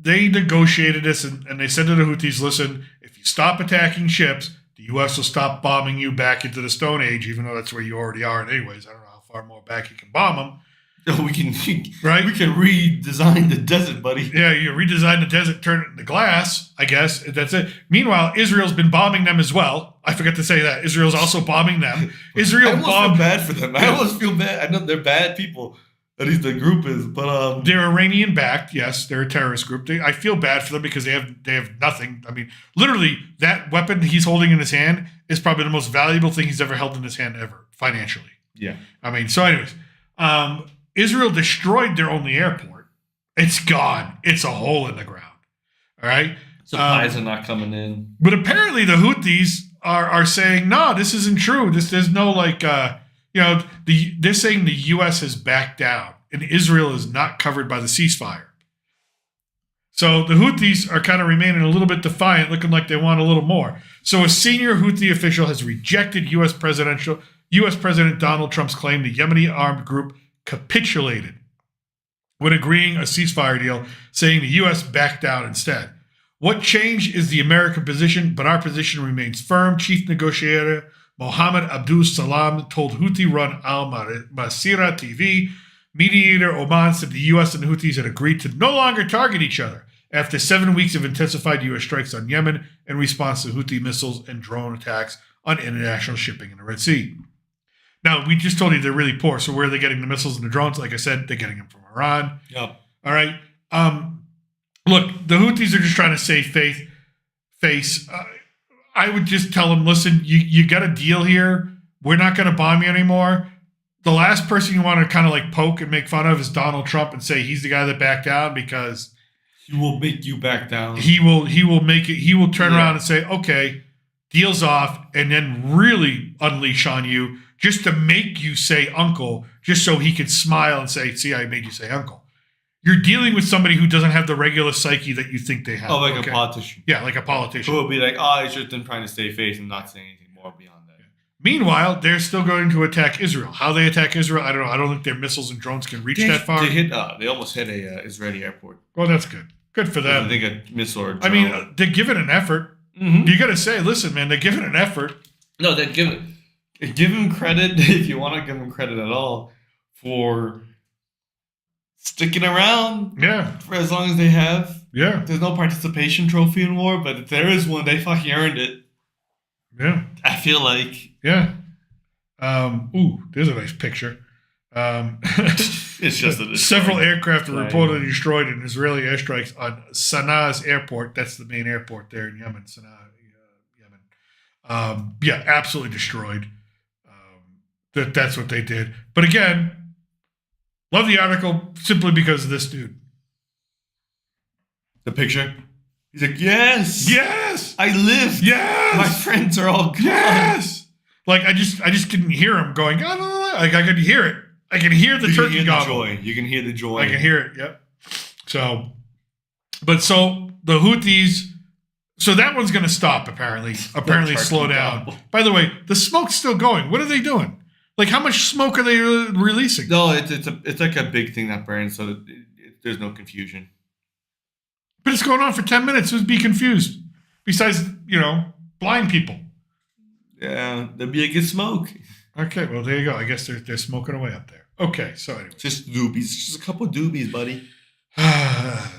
negotiated this and they said to the Houthis, listen, if you stop attacking ships, the U.S. will stop bombing you back into the Stone Age, even though that's where you already are anyways. I don't know how far more back you can bomb them. We can redesign the desert, buddy. Yeah, you redesign the desert, turn it into glass, I guess. That's it. Meanwhile, Israel's been bombing them as well. I forgot to say that. Israel's also bombing them. I almost feel bad for them. I almost feel bad. I know they're bad people. At least the group is, but they're Iranian-backed. Yes, they're a terrorist group. I feel bad for them because they have nothing. I mean, literally, that weapon he's holding in his hand is probably the most valuable thing he's ever held in his hand ever, financially. Yeah. I mean, so anyways, Israel destroyed their only airport. It's gone. It's a hole in the ground. All right. Supplies are not coming in. But apparently the Houthis are saying, no, this isn't true. There's no they're saying the U.S. has backed down and Israel is not covered by the ceasefire. So the Houthis are kind of remaining a little bit defiant, looking like they want a little more. So a senior Houthi official has rejected U.S. President Donald Trump's claim the Yemeni armed group capitulated when agreeing a ceasefire deal, saying the U.S. backed down instead. What changed is the American position, but our position remains firm, Chief Negotiator Mohammed Abdul Salam told Houthi-run Al Masira TV. Mediator Oman said the U.S. and the Houthis had agreed to no longer target each other after 7 weeks of intensified U.S. strikes on Yemen in response to Houthi missiles and drone attacks on international shipping in the Red Sea. Now, we just told you they're really poor, so where are they getting the missiles and the drones? Like I said, they're getting them from Iran. Yep. All right. Look, the Houthis are just trying to save face. I would just tell them, listen, you got a deal here. We're not going to bomb you anymore. The last person you want to kind of like poke and make fun of is Donald Trump and say he's the guy that backed down, because he will make you back down. He will make it. He will turn around and say, okay, deal's off, and then really unleash on you just to make you say uncle, just so he can smile and say, see, I made you say uncle. You're dealing with somebody who doesn't have the regular psyche that you think they have. Oh, like a politician. Yeah, like a politician. Who will be like, oh, it's just them trying to save face and not say anything more beyond that. Meanwhile, they're still going to attack Israel. How they attack Israel, I don't know. I don't think their missiles and drones can reach that far. They almost hit a Israeli airport. Well, that's good. Good for them. I think a missile or drone. I mean, they're giving an effort. Mm-hmm. You got to say, listen, man, they're giving an effort. No, they're give him credit, if you want to give him credit at all, for sticking around. Yeah. For as long as they have. Yeah. There's no participation trophy in war, but if there is one, they fucking earned it. Yeah. I feel like. Yeah. There's a nice picture. It's just several aircraft were reportedly destroyed in Israeli airstrikes on Sanaa's airport. That's the main airport there in Yemen. Sanaa, Yemen. Yeah, absolutely destroyed. That's what they did. But again, love the article simply because of this dude. The picture. He's like, yes, yes, I lived. Yes, my friends are all gone. Yes, like I just couldn't hear him going. Like I could hear it. I can hear the turkey gobble. You can hear the joy. I can hear it. Yep. So the Houthis. So that one's going to stop. Apparently, slow down. Gobble. By the way, the smoke's still going. What are they doing? Like, how much smoke are they releasing? No, it's like a big thing that burns, so that there's no confusion. But it's going on for 10 minutes. Who'd be confused? Besides, blind people. Yeah, there'd be a good smoke. Okay, well, there you go. I guess they're smoking away up there. Okay, so anyway. Just doobies. Just a couple of doobies, buddy.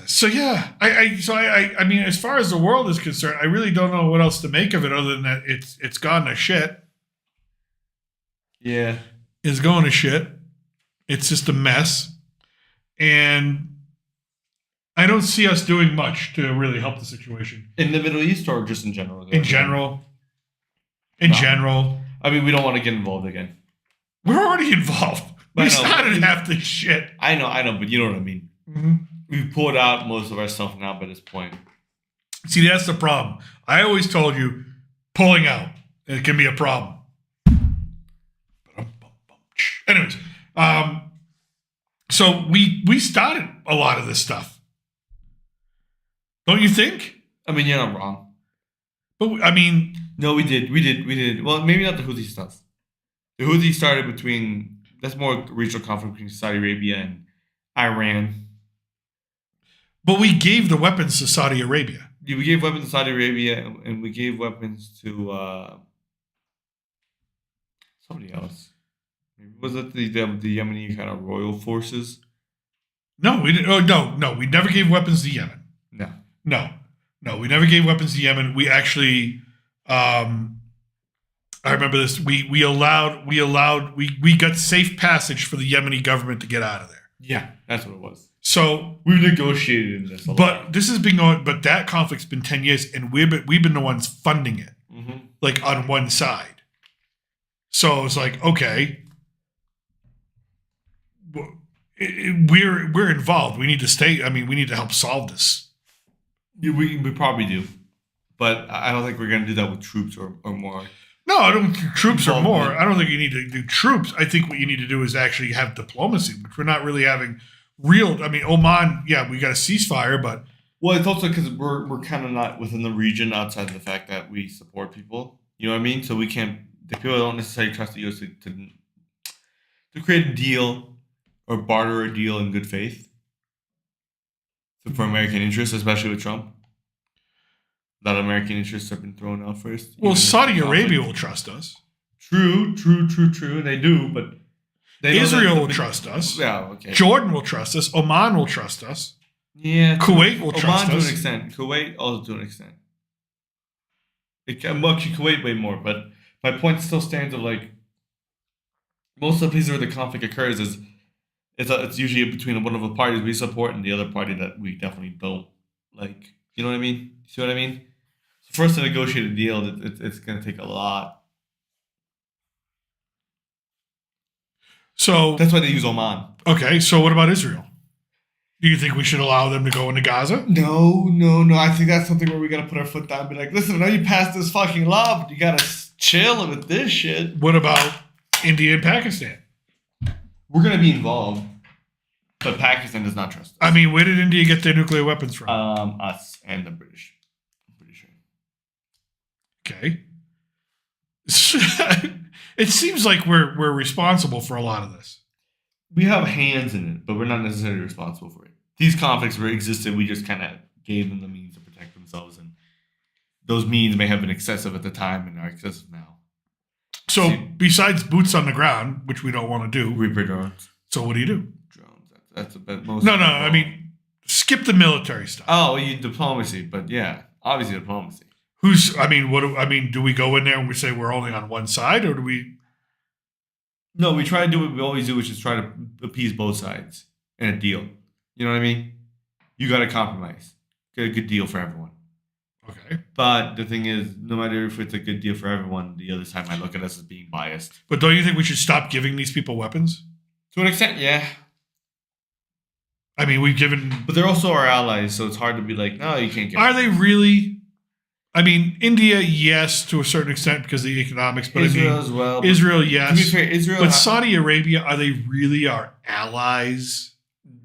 So, yeah. I mean, as far as the world is concerned, I really don't know what else to make of it other than that it's gone to shit. Yeah. It's going to shit. It's just a mess. And I don't see us doing much to really help the situation. In the Middle East or just in general? In general. In general. I mean, we don't want to get involved again. We're already involved. We started half this shit. I know, but you know what I mean. Mm-hmm. We've pulled out most of our stuff now by this point. See, that's the problem. I always told you, pulling out, it can be a problem. Anyways, so we started a lot of this stuff. Don't you think? I mean, you're not wrong. But, I mean... No, we did. Well, maybe not the Houthi stuff. The Houthi started between... That's more regional conflict between Saudi Arabia and Iran. But we gave the weapons to Saudi Arabia. Yeah, we gave weapons to Saudi Arabia, and we gave weapons to somebody else. Was it the Yemeni kind of royal forces? No, we didn't. Oh, no. We never gave weapons to Yemen. No. We never gave weapons to Yemen. We actually, I remember this. We got safe passage for the Yemeni government to get out of there. Yeah, that's what it was. So we negotiated in this. But this has been going. But that conflict's been 10 years, and we've been the ones funding it, like on one side. So it's like, okay. We're involved. We need to stay. I mean, we need to help solve this. We probably do, but I don't think we're going to do that with troops or more. No, I don't think troops or more. Involvement. I don't think you need to do troops. I think what you need to do is actually have diplomacy, which we're not really having real. I mean, Oman, yeah, we got a ceasefire, but Well, it's also because we're kind of not within the region outside of the fact that we support people. You know what I mean? So we can't. The people don't necessarily trust the U.S. to create a deal or barter a deal in good faith for American interests, especially with Trump. A lot of American interests have been thrown out first. well, even if Saudi the conflict- Arabia will trust us. True. They do, but they know Israel that will trust us. Yeah, okay. Jordan will trust us. Oman will trust us. Yeah. Kuwait will trust Oman us. to an extent. Kuwait also to an extent. Well, actually, Kuwait way more, but my point still stands of like most of the places where the conflict occurs is it's usually between one of the parties we support and the other party that we definitely don't like. You know what I mean? See what I mean? So for us to negotiate a deal, it's going to take a lot. So, That's why they use Oman. okay, so what about Israel? Do you think we should allow them to go into Gaza? No. I think that's something where we got to put our foot down and be like, listen, I know you passed this fucking law, but you got to chill with this shit. What about India and Pakistan? We're going to be involved, but Pakistan does not trust us. I mean, where did India get their nuclear weapons from? Us and the British. I'm pretty sure. Okay. It seems like we're responsible for a lot of this. We have hands in it, but we're not necessarily responsible for it. These conflicts were existed. We just kind of gave them the means to protect themselves, and those means may have been excessive at the time and are excessive now. So besides boots on the ground, which we don't want to do, Reaper drones. so what do you do? Drones. That's a bit most. No. I mean, skip the military stuff. Oh, you diplomacy, but yeah, obviously diplomacy. Do we go in there and we say we're only on one side, or do we? No, we try to do what we always do, which is try to appease both sides in a deal. You know what I mean? You got to compromise. Get a good deal for everyone. Okay. But the thing is, no matter if it's a good deal for everyone, the other side might look at us as being biased. But don't you think we should stop giving these people weapons? To an extent, yeah. I mean, we've given. But they're also our allies, so it's hard to be like, no, you can't get. Are they really? I mean, India, yes, to a certain extent because of the economics, but Israel I mean, as well. Israel, To be yes. fair, Israel. But Saudi Arabia, are they really our allies?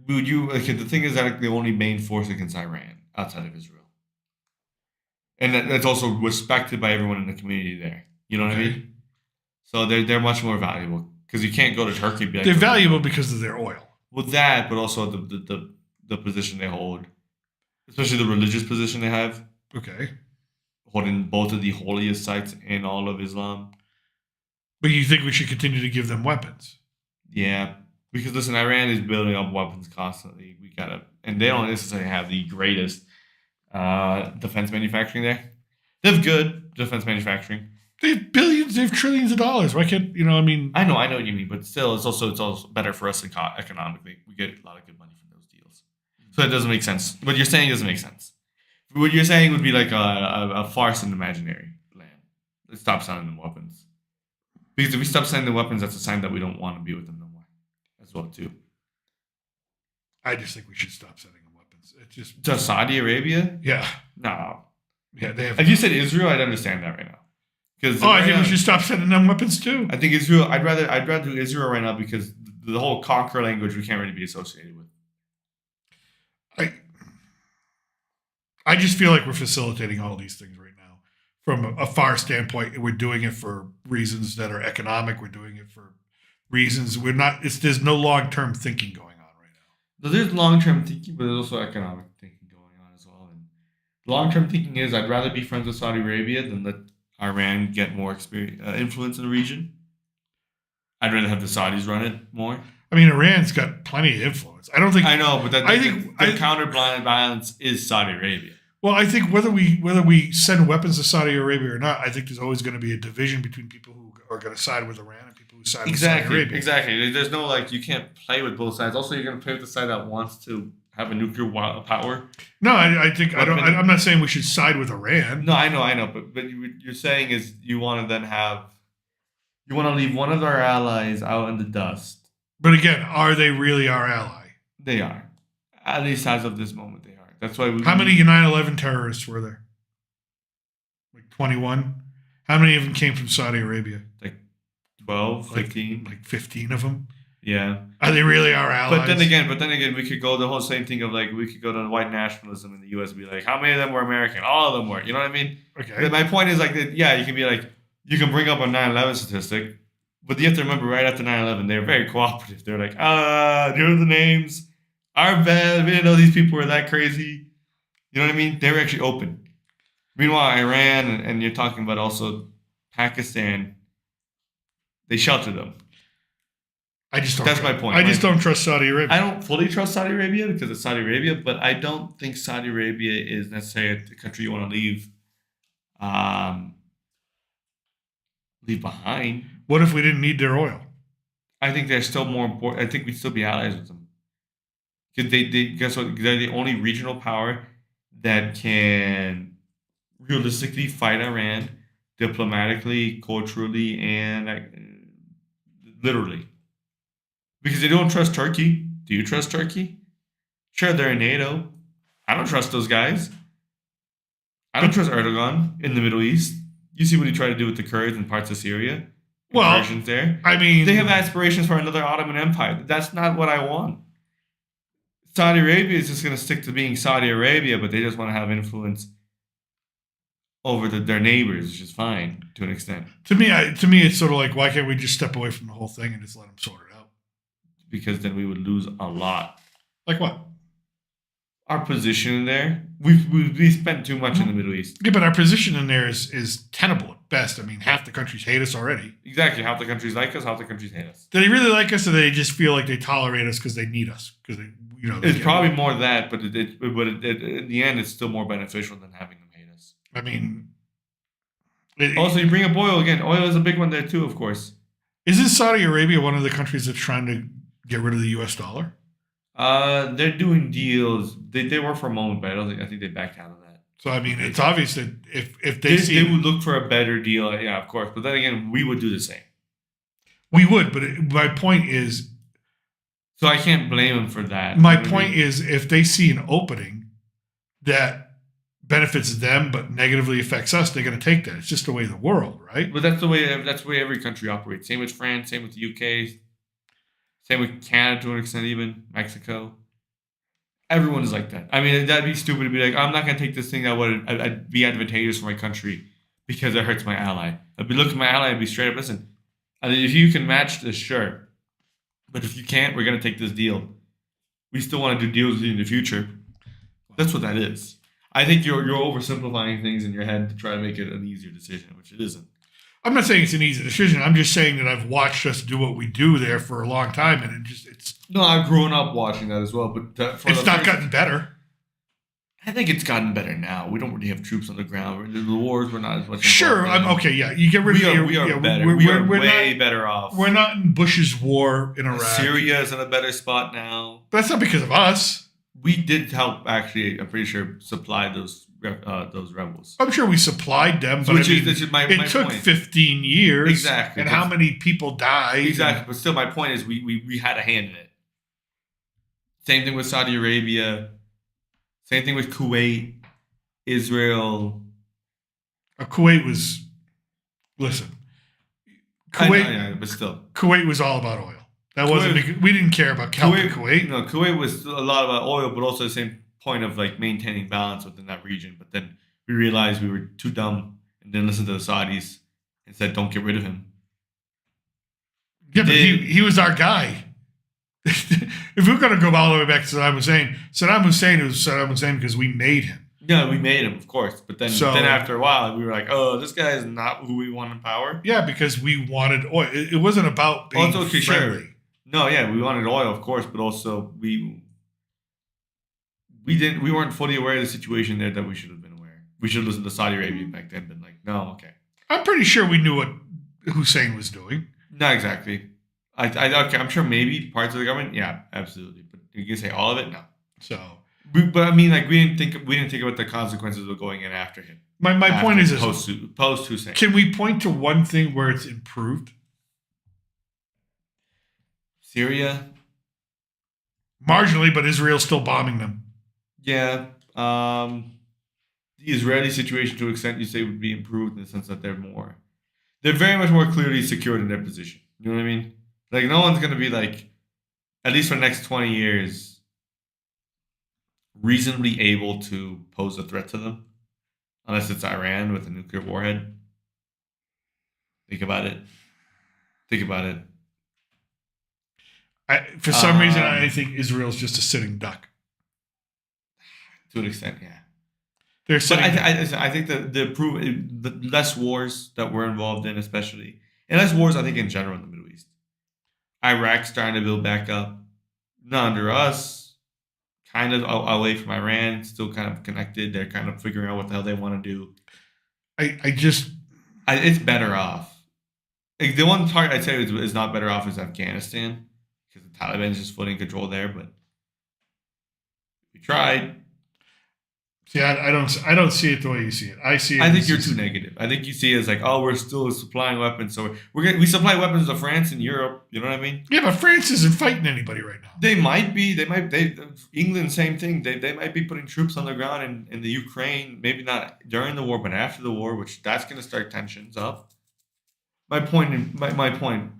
Would you? Okay, the thing is that the only main force against Iran outside of Israel, and that's also respected by everyone in the community there. You know what I Okay. mean? So they're much more valuable because you can't go to Turkey. And be like, They're valuable because of their oil. Well, that, but also the position they hold, especially the religious position they have, Okay. holding both of the holiest sites in all of Islam. But you think we should continue to give them weapons? Yeah, because listen, Iran is building up weapons constantly. We gotta, and they don't necessarily have the greatest defense manufacturing there. They have good defense manufacturing. They have billions, they have trillions of dollars. Why can't, I mean, I know what you mean, but still, it's also better for us economically. We get a lot of good money from those deals, so it doesn't make sense. What you're saying doesn't make sense. What you're saying would be like a farce in imaginary land. Let's stop selling them weapons. Because if we stop sending them weapons, that's a sign that we don't want to be with them no more. As well, too. I just think we should stop sending them weapons. It's just, To Saudi Arabia? yeah. No. Yeah, they have. If you said Israel, I'd understand that right now. Because I think we should stop sending them weapons too. I think Israel. I'd rather do Israel right now because the whole conquer language we can't really be associated with. I just feel like we're facilitating all these things right now from a far standpoint. We're doing it for reasons that are economic. We're doing it for reasons we're not. There's no long-term thinking going on right now. So there's long-term thinking, but there's also economic thinking going on as well. And long-term thinking is I'd rather be friends with Saudi Arabia than let Iran get more influence in the region. I'd rather have the Saudis run it more. I mean, Iran's got plenty of influence. I don't think. I know, but I think the counter-blind violence is Saudi Arabia. Well, I think whether we send weapons to Saudi Arabia or not, I think there's always going to be a division between people who are going to side with Iran and people who side with Saudi Arabia. Exactly. There's no you can't play with both sides. Also, you're going to play with the side that wants to have a nuclear power. No, I think I don't. I'm not saying we should side with Iran. No, I know. But you're saying is you want to then leave one of our allies out in the dust. But again, are they really our ally? They are, at least as of this moment, they are. That's why we. How many 9/11 terrorists were there? Like 21. How many of them came from Saudi Arabia? Like 12, 15. Like 15 of them. Yeah. Are they really our allies? But then again, we could go the whole same thing of like we could go to white nationalism in the U.S. and be like, how many of them were American? All of them were. You know what I mean? Okay. My point is like, yeah, you can be like, you can bring up a 9/11 statistic, but you have to remember right after 9/11, they're very cooperative. They're like, here are the names. Our bad. We didn't know these people were that crazy. You know what I mean? They were actually open. Meanwhile, Iran and you're talking about also Pakistan, they shelter them. That's my point. I just don't trust Saudi Arabia. I don't fully trust Saudi Arabia because it's Saudi Arabia, but I don't think Saudi Arabia is necessarily a country you want to leave behind. What if we didn't need their oil? I think they're still more important. I think we'd still be allies with them. Because they guess what? They're the only regional power that can realistically fight Iran diplomatically, culturally, and literally. Because they don't trust Turkey. Do you trust Turkey? Sure, they're in NATO. I don't trust those guys. I don't trust Erdogan in the Middle East. You see what he tried to do with the Kurds in parts of Syria? Well, there. I mean, they have aspirations for another Ottoman Empire. That's not what I want. Saudi Arabia is just going to stick to being Saudi Arabia, but they just want to have influence over their neighbors, which is fine to an extent. To me, it's sort of like, why can't we just step away from the whole thing and just let them sort it out? Because then we would lose a lot. Like what? Our position in there. We spent too much in the Middle East. Yeah, but our position in there is tenable at best. I mean, half the countries hate us already. Exactly. Half the countries like us, half the countries hate us. Do they really like us, or do they just feel like they tolerate us because they need us? Because it's probably more that, but in the end, it's still more beneficial than having them hate us. I mean, also, you bring up oil again. Oil is a big one there too, of course. Isn't Saudi Arabia one of the countries that's trying to get rid of the U.S. dollar? They're doing deals. They were for a moment, but I think they backed out of that. So I mean, it's obvious that if they would look for a better deal, yeah, of course. But then again, we would do the same. We would, but my point is. So I can't blame them for that. My point is, if they see an opening that benefits them but negatively affects us, they're going to take that. It's just the way of the world, right? But that's the way every country operates. Same with France. Same with the UK. Same with Canada to an extent, even Mexico. Everyone is like that. I mean, that'd be stupid to be like, I'm not going to take this thing that would be advantageous for my country because it hurts my ally. I'd be looking at my ally and be straight up, listen, if you can match this, sure. But if you can't, we're going to take this deal. We still want to do deals with you in the future. That's what that is. I think you're oversimplifying things in your head to try to make it an easier decision, which it isn't. I'm not saying it's an easy decision. I'm just saying that I've watched us do what we do there for a long time, and it's. No, I've grown up watching that as well, but it's not gotten better. I think it's gotten better now. We don't really have troops on the ground. The wars, we're not as much. Sure, okay, yeah. You get rid of we are better. We're way better off. We're not in Bush's war in Iraq. Syria is in a better spot now. But that's not because of us. We did help, actually. I'm pretty sure supply those rebels. I'm sure we supplied them, but it took point. 15 years. Exactly, and how many people died? Exactly, but still, my point is we had a hand in it. Same thing with Saudi Arabia. Same thing with Kuwait, Israel. Kuwait was, listen. Kuwait, but still, Kuwait was all about oil. That wasn't because we didn't care about Kuwait. No, Kuwait was a lot about oil, but also the same point of like maintaining balance within that region. But then we realized we were too dumb and didn't listen to the Saudis and said, "Don't get rid of him." Yeah, but he was our guy. If we're going to go all the way back to Saddam Hussein was Saddam Hussein because we made him. Yeah, we made him, of course. But then after a while, we were like, oh, this guy is not who we want in power. Yeah, because we wanted oil. It wasn't about being friendly. Sure. No, yeah, we wanted oil, of course, but also we weren't fully aware of the situation there that we should have been aware. We should have listened to Saudi Arabia back then, been like, no, okay. I'm pretty sure we knew what Hussein was doing. Not exactly. Okay, I'm sure maybe parts of the government, yeah, absolutely. But you can say all of it, no. So, but I mean, like we didn't think about the consequences of going in after him. My point is post Hussein. Can we point to one thing where it's improved? Syria, marginally, but Israel's still bombing them. Yeah, the Israeli situation, to an extent, you say would be improved in the sense that they're very much more clearly secured in their position. You know what I mean? Like, no one's going to be like, at least for the next 20 years, reasonably able to pose a threat to them, unless it's Iran with a nuclear warhead. Think about it. For some reason, I think Israel's just a sitting duck. To an extent, yeah. They're But sitting. I think the less wars that we're involved in, especially, and less wars, I think, in general in the Middle East. Iraq's starting to build back up. Not under us. Kind of away from Iran. Still kind of connected. They're kind of figuring out what the hell they want to do. It's better off. Like, the one part I'd say is not better off is Afghanistan, because the Taliban is just fully in control there. But we tried. See, I don't see it the way you see it. I think you're too negative. I think you see it as like, oh, we're still supplying weapons, so we supply weapons to France and Europe. You know what I mean? Yeah, but France isn't fighting anybody right now. They might be. England, same thing. They might be putting troops on the ground in the Ukraine. Maybe not during the war, but after the war, which that's going to start tensions up. My point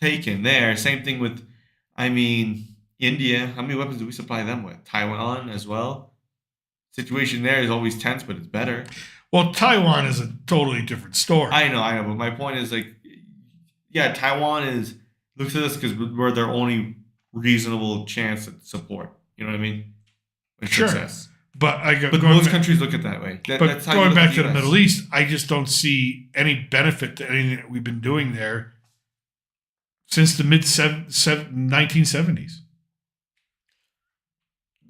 taken there. Same thing with, India. How many weapons do we supply them with? Taiwan as well. Situation there is always tense, but it's better. Well, Taiwan is a totally different story. I know. But my point is, like, yeah, Taiwan looks at us because we're their only reasonable chance at support. You know what I mean? Sure. Success. But most countries look at it that way. That's how going back to the Middle East, I just don't see any benefit to anything that we've been doing there since the mid 1970s.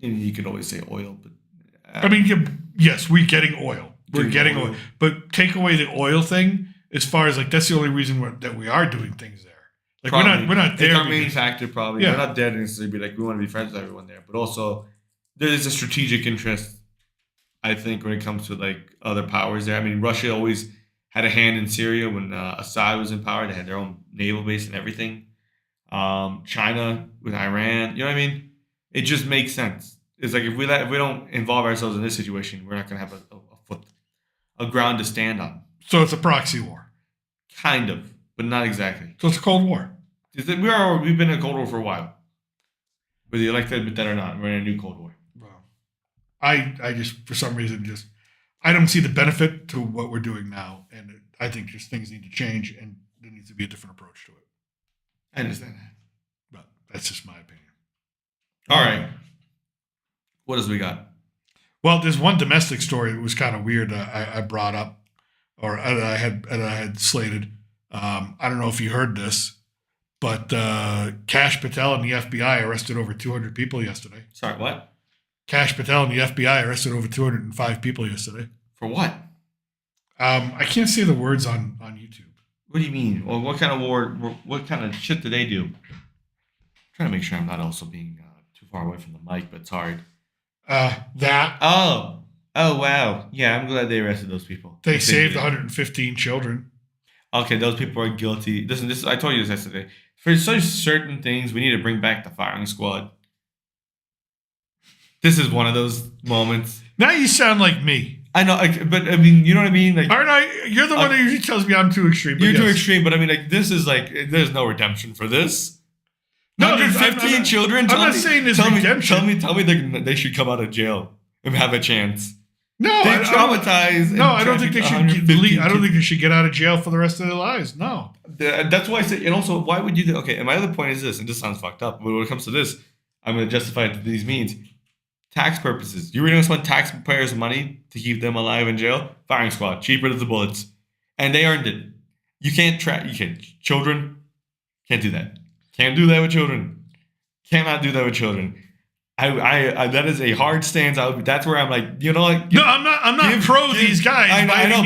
You could always say oil, but yes, we're getting oil. We're getting oil. But take away the oil thing, as far as like that's the only reason that we are doing things there. Like probably. we're not there. It's our main factor, probably. Yeah. We're not there to necessarily be like we want to be friends with everyone there, but also there is a strategic interest, I think, when it comes to like other powers there. Russia always had a hand in Syria when Assad was in power. They had their own naval base and everything. China with Iran, you know what I mean? It just makes sense. It's like if we don't involve ourselves in this situation, we're not going to have a ground to stand on. So it's a proxy war, kind of, but not exactly. So it's a Cold War. We've been in a Cold War for a while, whether you like to admit that or not. We're in a new Cold War. Well, I just for some reason I don't see the benefit to what we're doing now, and I think just things need to change, and there needs to be a different approach to it. I understand that, but that's just my opinion. All right. What else we got? Well, there's one domestic story that was kind of weird. I brought up, or I had slated. I don't know if you heard this, but Kash Patel and the FBI arrested over 200 people yesterday. Sorry, what? Kash Patel and the FBI arrested over 205 people yesterday. For what? I can't say the words on YouTube. What do you mean? Well, what kind of war? What kind of shit do they do? I'm trying to make sure I'm not also being too far away from the mic, but it's hard. That. Oh, wow. Yeah, I'm glad they arrested those people. They saved 115 children. Okay, those people are guilty. Listen, I told you this yesterday. For such certain things, we need to bring back the firing squad. This is one of those moments. Now you sound like me. I know, but you know what I mean? Like, aren't I? You're the one that usually tells me I'm too extreme. You're too extreme, but this is like, there's no redemption for this. No, 115 children. I'm not saying there's redemption. Tell me they should come out of jail and have a chance. No, they traumatized. No, I don't think they should. I don't think they should get out of jail for the rest of their lives. No, that's why I say. And also, why would you do? Okay, and my other point is this, and this sounds fucked up, but when it comes to this, I'm going to justify it to these means. Tax purposes. You really want to spend taxpayers' money to keep them alive in jail? Firing squad, cheaper than the bullets, and they earned it. You can't track. You can't. Children can't do that. Can't do that with children. Cannot do that with children. I that is a hard stance. That's where I'm like, no, I'm not pro these guys. I know,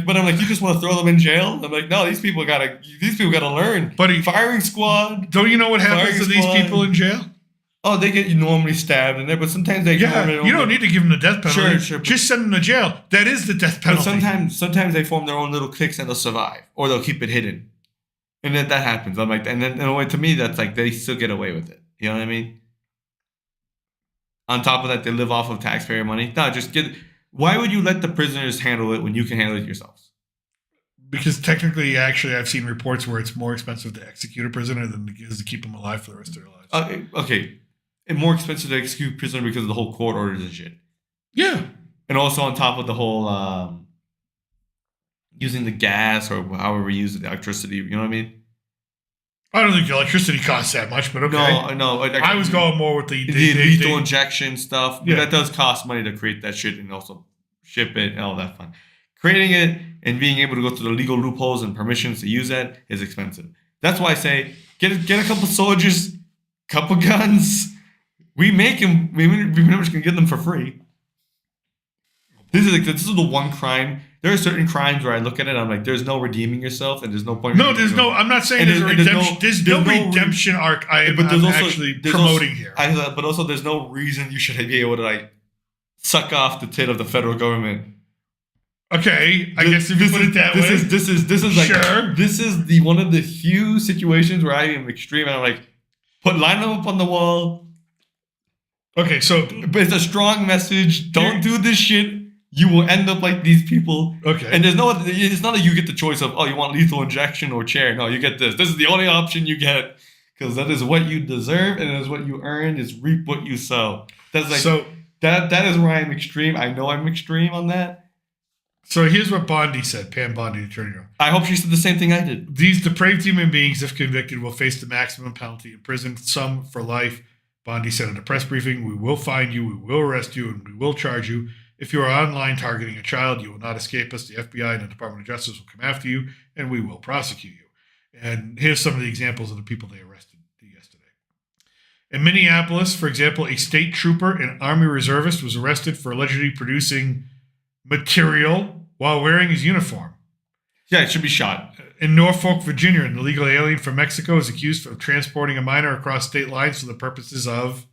but I'm like, you just want to throw them in jail? I'm like, no, these people gotta learn. Buddy, firing squad. Don't you know what happens to these people in jail? Oh, they get normally stabbed in there, but sometimes they you don't need to give them the death penalty. Sure. Just send them to jail. That is the death penalty. But sometimes they form their own little cliques and they'll survive, or they'll keep it hidden, and then that happens. I'm like, and then in a way, to me, that's like they still get away with it. You know what I mean? On top of that, they live off of taxpayer money. No, just get. Why would you let the prisoners handle it when you can handle it yourselves? Because technically, actually, I've seen reports where it's more expensive to execute a prisoner than it is to keep them alive for the rest of their lives. Okay. And more expensive to execute prisoner because of the whole court orders and shit. Yeah. And also on top of the whole using the gas or however we use the electricity, you know what I mean? I don't think electricity costs that much, but okay. No. I was going more with the lethal injection stuff. Yeah. That does cost money to create that shit and also ship it and all that fun. Creating it and being able to go through the legal loopholes and permissions to use that is expensive. That's why I say get a couple soldiers, couple guns. We make them. We pretty much can get them for free. This is the one crime. There are certain crimes where I look at it, I'm like, there's no redeeming yourself, and there's no point. No, there's no. I'm not saying there's a redemption. There's no redemption arc. I'm actually promoting here. But also, there's no reason you should be able to like suck off the tit of the federal government. Okay, I guess if you put it that way. This is like sure. This is the one of the few situations where I am extreme, and I'm like, line them up on the wall. Okay, so but it's a strong message. Don't do this shit. You will end up like these people. Okay. And it's not that you get the choice of, you want lethal injection or chair. No, you get this. This is the only option you get because that is what you deserve and it is what you earn is reap what you sow. That's like, so that is where I'm extreme. I know I'm extreme on that. So here's what Bondi said, Pam Bondi, Attorney General. I hope she said the same thing I did. These depraved human beings, if convicted, will face the maximum penalty in prison, some for life. Bondi said in a press briefing, "We will find you, we will arrest you, and we will charge you. If you are online targeting a child, you will not escape us. The FBI and the Department of Justice will come after you, and we will prosecute you." And here's some of the examples of the people they arrested yesterday. In Minneapolis, for example, a state trooper and Army reservist was arrested for allegedly producing material while wearing his uniform. Yeah, it should be shot. In Norfolk, Virginia, an illegal alien from Mexico is accused of transporting a minor across state lines for the purposes of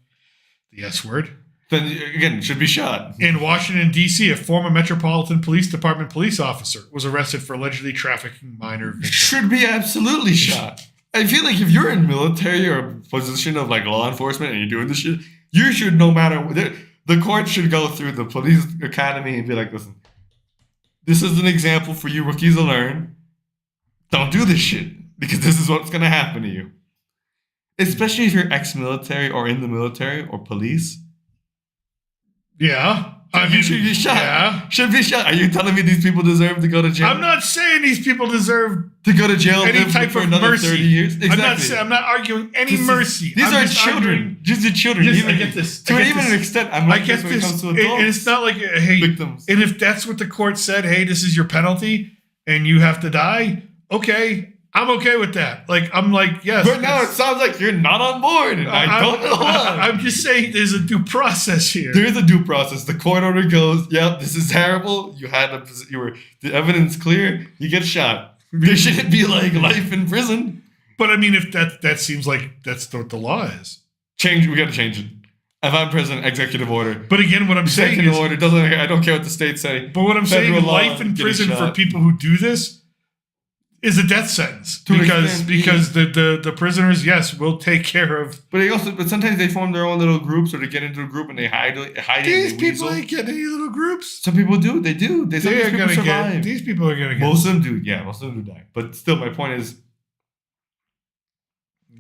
the S word. Then again, should be shot. In Washington, D.C., a former Metropolitan Police Department police officer was arrested for allegedly trafficking minor victims. Should be absolutely shot. I feel like if you're in military or a position of like law enforcement and you're doing this shit, you should, no matter what, the court should go through the police academy and be like, listen, this is an example for you rookies to learn. Don't do this shit because this is what's going to happen to you. Especially if you're ex-military or in the military or police. Yeah. You should be shot. Yeah. Should be shot. Are you telling me these people deserve to go to jail? I'm not saying these people deserve to go to jail any type for of another mercy. 30 years. Exactly. I'm not arguing any mercy. These are children. These are children. Yes, I get this. To even an extent, I'm like this when it comes to adults. And it's not like, hey, victims. And if that's what the court said, hey, this is your penalty and you have to die, okay, I'm okay with that. Like, I'm like, yes. But now it sounds like you're not on board. And I don't know why. I'm just saying there's a due process here. There is a due process. The court order goes, yep, this is terrible. The evidence clear. You get shot. There shouldn't be like life in prison. But I mean, if that seems like that's what the law is. We got to change it. If I'm president, executive order. But again, what I'm saying is, executive order doesn't. I don't care what the states say. But what I'm saying is, life in prison for people who do this is a death sentence because the prisoners, yes, will take care of. But sometimes they form their own little groups or they get into a group and they hide. These people ain't getting any little groups. Some people do. They do. These people survive. These people are gonna get. Most of them do. Yeah, most of them do die. But still, my point is.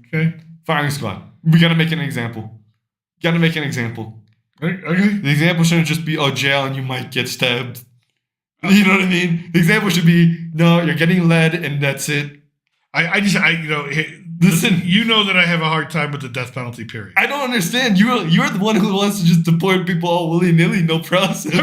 Okay. Firing squad. We gotta make an example. Okay. The example shouldn't just be jail and you might get stabbed. You know what I mean? The example should be, no, you're getting lead and that's it. Listen, you know that I have a hard time with the death penalty, period. I don't understand. You're the one who wants to just deport people all willy-nilly, no process.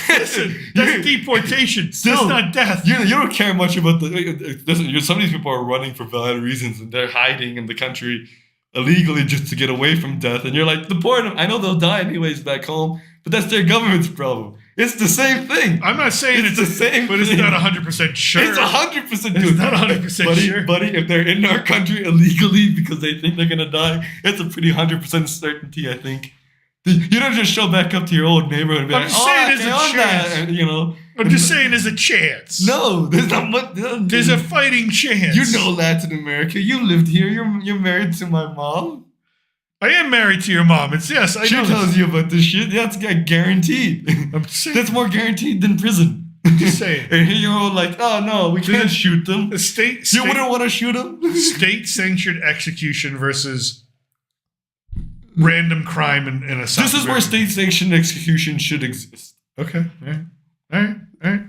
Listen, that's deportation. Still, that's not death. You don't care much about listen, some of these people are running for valid reasons and they're hiding in the country illegally just to get away from death. And you're like, deport them. I know they'll die anyways back home, but that's their government's problem. It's the same thing. I'm not saying it's the same, but it's not 100% sure. It's 100%. It's not 100% sure. Buddy, if they're in our country illegally because they think they're going to die, it's a pretty 100% certainty, I think. You don't just show back up to your old neighborhood and be I'm just saying there's a chance. You know? I'm just saying there's a chance. No, there's not much. There's a fighting chance. You know Latin America. You lived here. You're married to my mom. I am married to your mom. It's yes, I She know. tells you about this shit. That's guaranteed. I'm saying, That's more guaranteed than prison. just saying. And here you're all like, oh no, we can't shoot them. The state You wouldn't want to shoot them? state-sanctioned execution versus random crime in a. This is where state-sanctioned execution should exist. Okay. All right.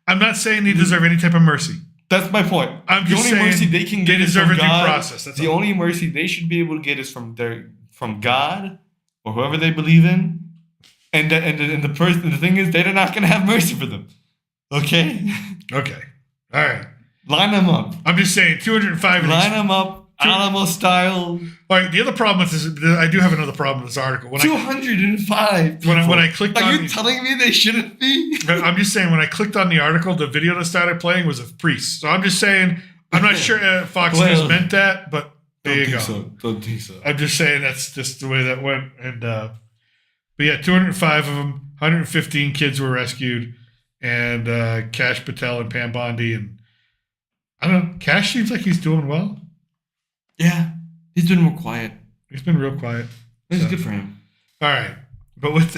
I'm not saying they deserve any type of mercy. That's my point. I'm The just only saying mercy they can they get is deserve from a due God. process. That's The all. only mercy they should be able to get is from God or whoever they believe in. And the thing is, they're not going to have mercy for them. Okay? Okay. All right. Line them up. I'm just saying 205. Line them up. Alamo style. All right. The other problem with this, I do have another problem with this article. 205 people. When I clicked Are on, you telling me they shouldn't be? I'm just saying when I clicked on the article, the video that started playing was of priests. So I'm just saying I'm not sure Fox News meant that, but there you go. Don't think so. I'm just saying that's just the way that went. And but yeah, 205 of them, 115 kids were rescued, and Cash Patel and Pam Bondi, and I don't know. Cash seems like he's doing well. Yeah, he's been more quiet. He's been real quiet. It's good for him. All right, but with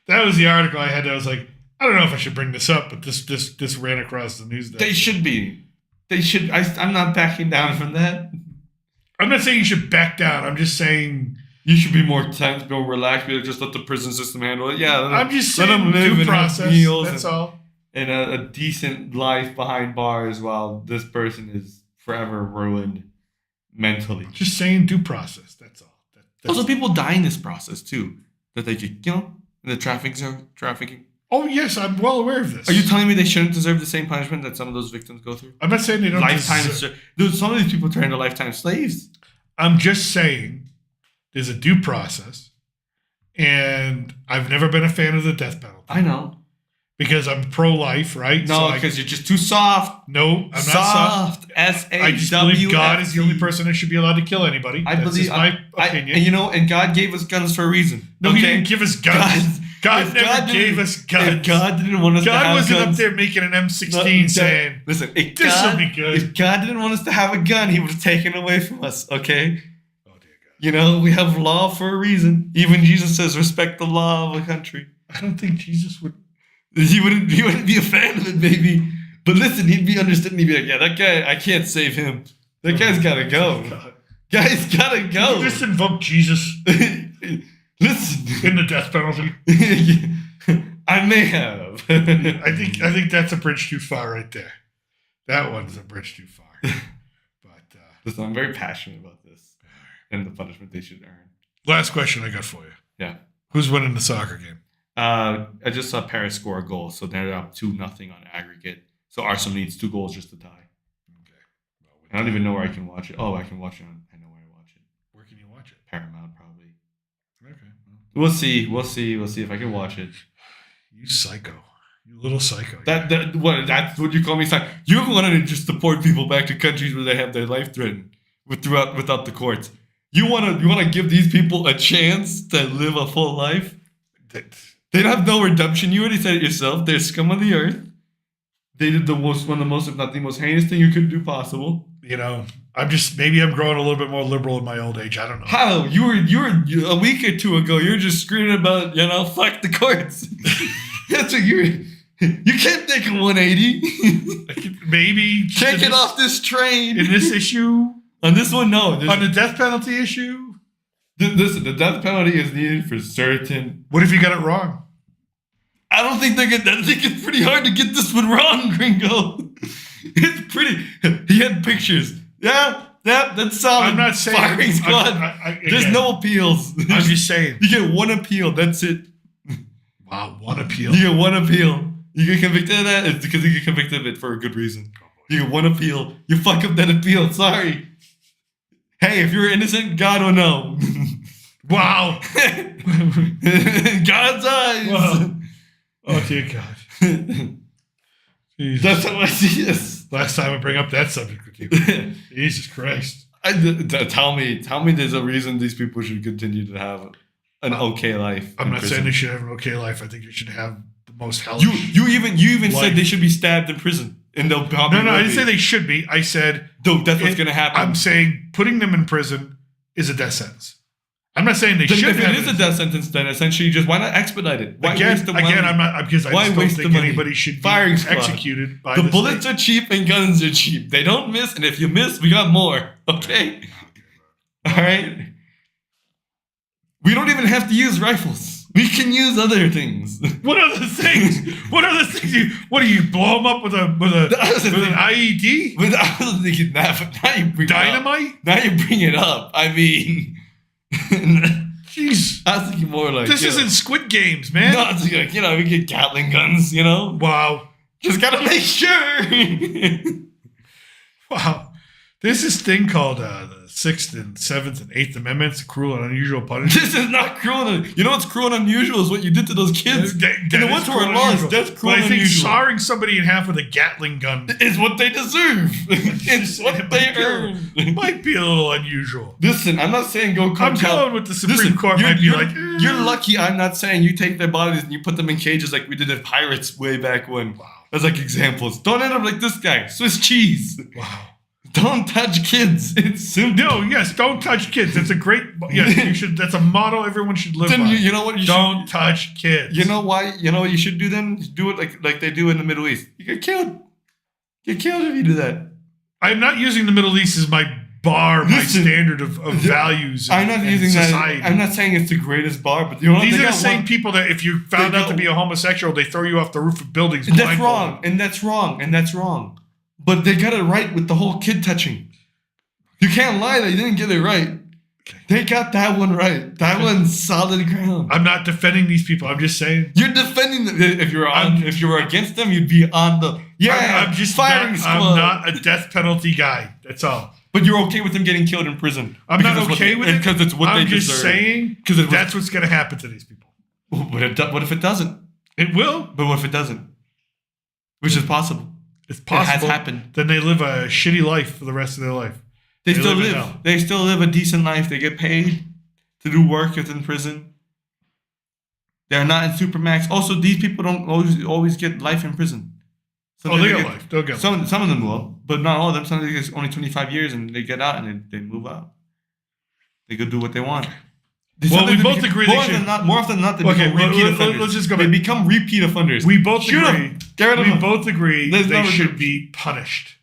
that was the article I had. I was like, I don't know if I should bring this up, but this ran across the news. They should be. They should. I'm not backing down from that. I'm not saying you should back down. I'm just saying you should be more tense, more relaxed. Be like, just let the prison system handle it. Yeah, I'm just let saying them live due and process. have meals That's all. And a decent life behind bars, while this person is forever ruined mentally. Just saying due process. That's all. That's Also, people die in this process too. That they get, in the trafficking. Oh yes, I'm well aware of this. Are you telling me they shouldn't deserve the same punishment that some of those victims go through? I'm not saying they don't. Lifetime. Dude, some of these people turn into lifetime slaves. I'm just saying there's a due process, and I've never been a fan of the death penalty. I know. Because I'm pro-life, right? No, because you're just too soft. No, I'm not soft. S-A-W-F-T. I just believe God is the only person that should be allowed to kill anybody. That's believe my opinion. And God gave us guns for a reason. No, He didn't give us guns. God never gave us guns. If God didn't want us to have guns. God wasn't up there making an M16 saying, listen, this will be good. If God didn't want us to have a gun, He would have taken it away from us, okay? Oh, dear God. We have law for a reason. Even Jesus says, respect the law of a country. I don't think Jesus would. He wouldn't be a fan of it, maybe. But listen, he'd be understanding. He'd be like, yeah, that guy, I can't save him. That guy's got to go. God. Guy's got to go. You just invoke Jesus Listen. in the death penalty. I may have. I think that's a bridge too far right there. That one's a bridge too far. But listen, I'm very passionate about this and the punishment they should earn. Last question I got for you. Yeah. Who's winning the soccer game? I just saw Perez score a goal, so they're up 2-0 on aggregate. So Arsenal needs 2 goals just to tie. Okay. Well, I don't even know where I can watch it. Oh, I can watch it I know where I watch it. Where can you watch it? Paramount, probably. Okay. We'll see if I can watch it. You psycho. You little psycho. That's what you call me. You wanted to just deport people back to countries where they have their life threatened without the courts. You want to give these people a chance to live a full life? They have no redemption. You already said it yourself. They're scum of the earth. They did one of the most, if not the most heinous thing you could do possible. Maybe I'm growing a little bit more liberal in my old age. I don't know. How? You were a week or two ago, you were just screaming about, fuck the courts. That's what you can't take a 180. Maybe. Can't get off this train. In this issue? On this one, no. On the death penalty issue? Listen, the death penalty is needed for certain. What if you got it wrong? I don't think I think it's pretty hard to get this one wrong, gringo. It's pretty. He had pictures. Yeah, that's solid. I'm not saying. Firing squad. There's no appeals. I'm just saying. You get one appeal. That's it. Wow, one appeal. You get one appeal. You get convicted of that. It's because you get convicted of it for a good reason. You get one appeal. You fuck up that appeal. Sorry. Hey, if you're innocent, God will know. Wow. God's eyes. Wow. Oh, dear God. That's how I see this. Last time I bring up that subject with you. Jesus Christ. Tell me there's a reason these people should continue to have an okay life. I'm not prison. saying they should have an okay life. I think they should have the most hellish. You even said they should be stabbed in prison. And they'll probably No, I didn't say they should be. I said... that's what's going to happen. I'm saying putting them in prison is a death sentence. I'm not saying they Then should. if it is a death sentence, then essentially just why not expedite it? Why waste the money? Again, I'm not because I Why just don't waste the think money? anybody should be Firing squad. executed by The bullets state. are cheap and guns are cheap. They don't miss, and if you miss, we got more. Okay. All right. We don't even have to use rifles. We can use other things. What other things? What other things? What do you blow them up with an IED? But I was thinking that, but now you bring Dynamite? it up. Now you bring it up. I mean, Jeez, I was thinking more like this isn't Squid Games, man. No, I was thinking like, we get Gatling guns. Wow, Just gotta make sure. wow. There's this thing called the 6th and 7th and 8th Amendments, cruel and unusual punishment. This is not cruel. You know what's cruel and unusual is what you did to those kids. That the ones who are lost, that's cruel and I think unusual. sawing somebody in half with a Gatling gun Is what they deserve. It's what they earn. might be a little unusual. Listen, I'm not saying go come I'm going with the Supreme Court. You're, Might be you're, like, you're lucky. I'm not saying you take their bodies and you put them in cages like we did at Pirates way back when. Wow. As like examples. Don't end up like this guy. Swiss cheese. Wow. Don't touch kids. It's simple. No, yes, don't touch kids. That's a great. Yes, you should. That's a motto everyone should live Then by. you know what? You Don't touch kids. You know why? You know what you should do then? Do it like they do in the Middle East. You get killed. Get killed if you do that. I'm not using the Middle East as my bar, my Listen, standard of values. I'm not and using society. that. I'm not saying it's the greatest bar, but you know what? These They are the got same one- people that if you found They out to got- be a homosexual, they throw you off the roof of buildings. And that's blindfolded. wrong. And that's wrong. And that's wrong. But they got it right with the whole kid touching. You can't lie that you didn't get it right. They got that one right. That one's solid ground. I'm not defending these people. I'm just saying. You're defending them. If you were against them, you'd be on the I'm just firing not, squad. I'm not a death penalty guy. That's all. But you're okay with them getting killed in prison. I'm Because not it's what okay they- with it because it's what I'm they just deserve. saying Because it was- that's what's going to happen to these people. What if it doesn't? It will. But what if it doesn't? Which is possible. It's possible. It has happened. Then they live a shitty life for the rest of their life. They They still live in live. hell. They still live a decent life. They get paid to do work within prison. They're not in supermax. Also, these people don't always get life in prison. Oh, they get life. They'll get life. Some of them will, but not all of them. Some of them get only 25 years and they get out and they move out. They go do what they want. Well, we both agree they should. More often than not, they Okay, become repeat let's offenders. just go They back. become repeat offenders. We both Shoot 'em. agree. Get rid of We them. both agree There's they no should return. be punished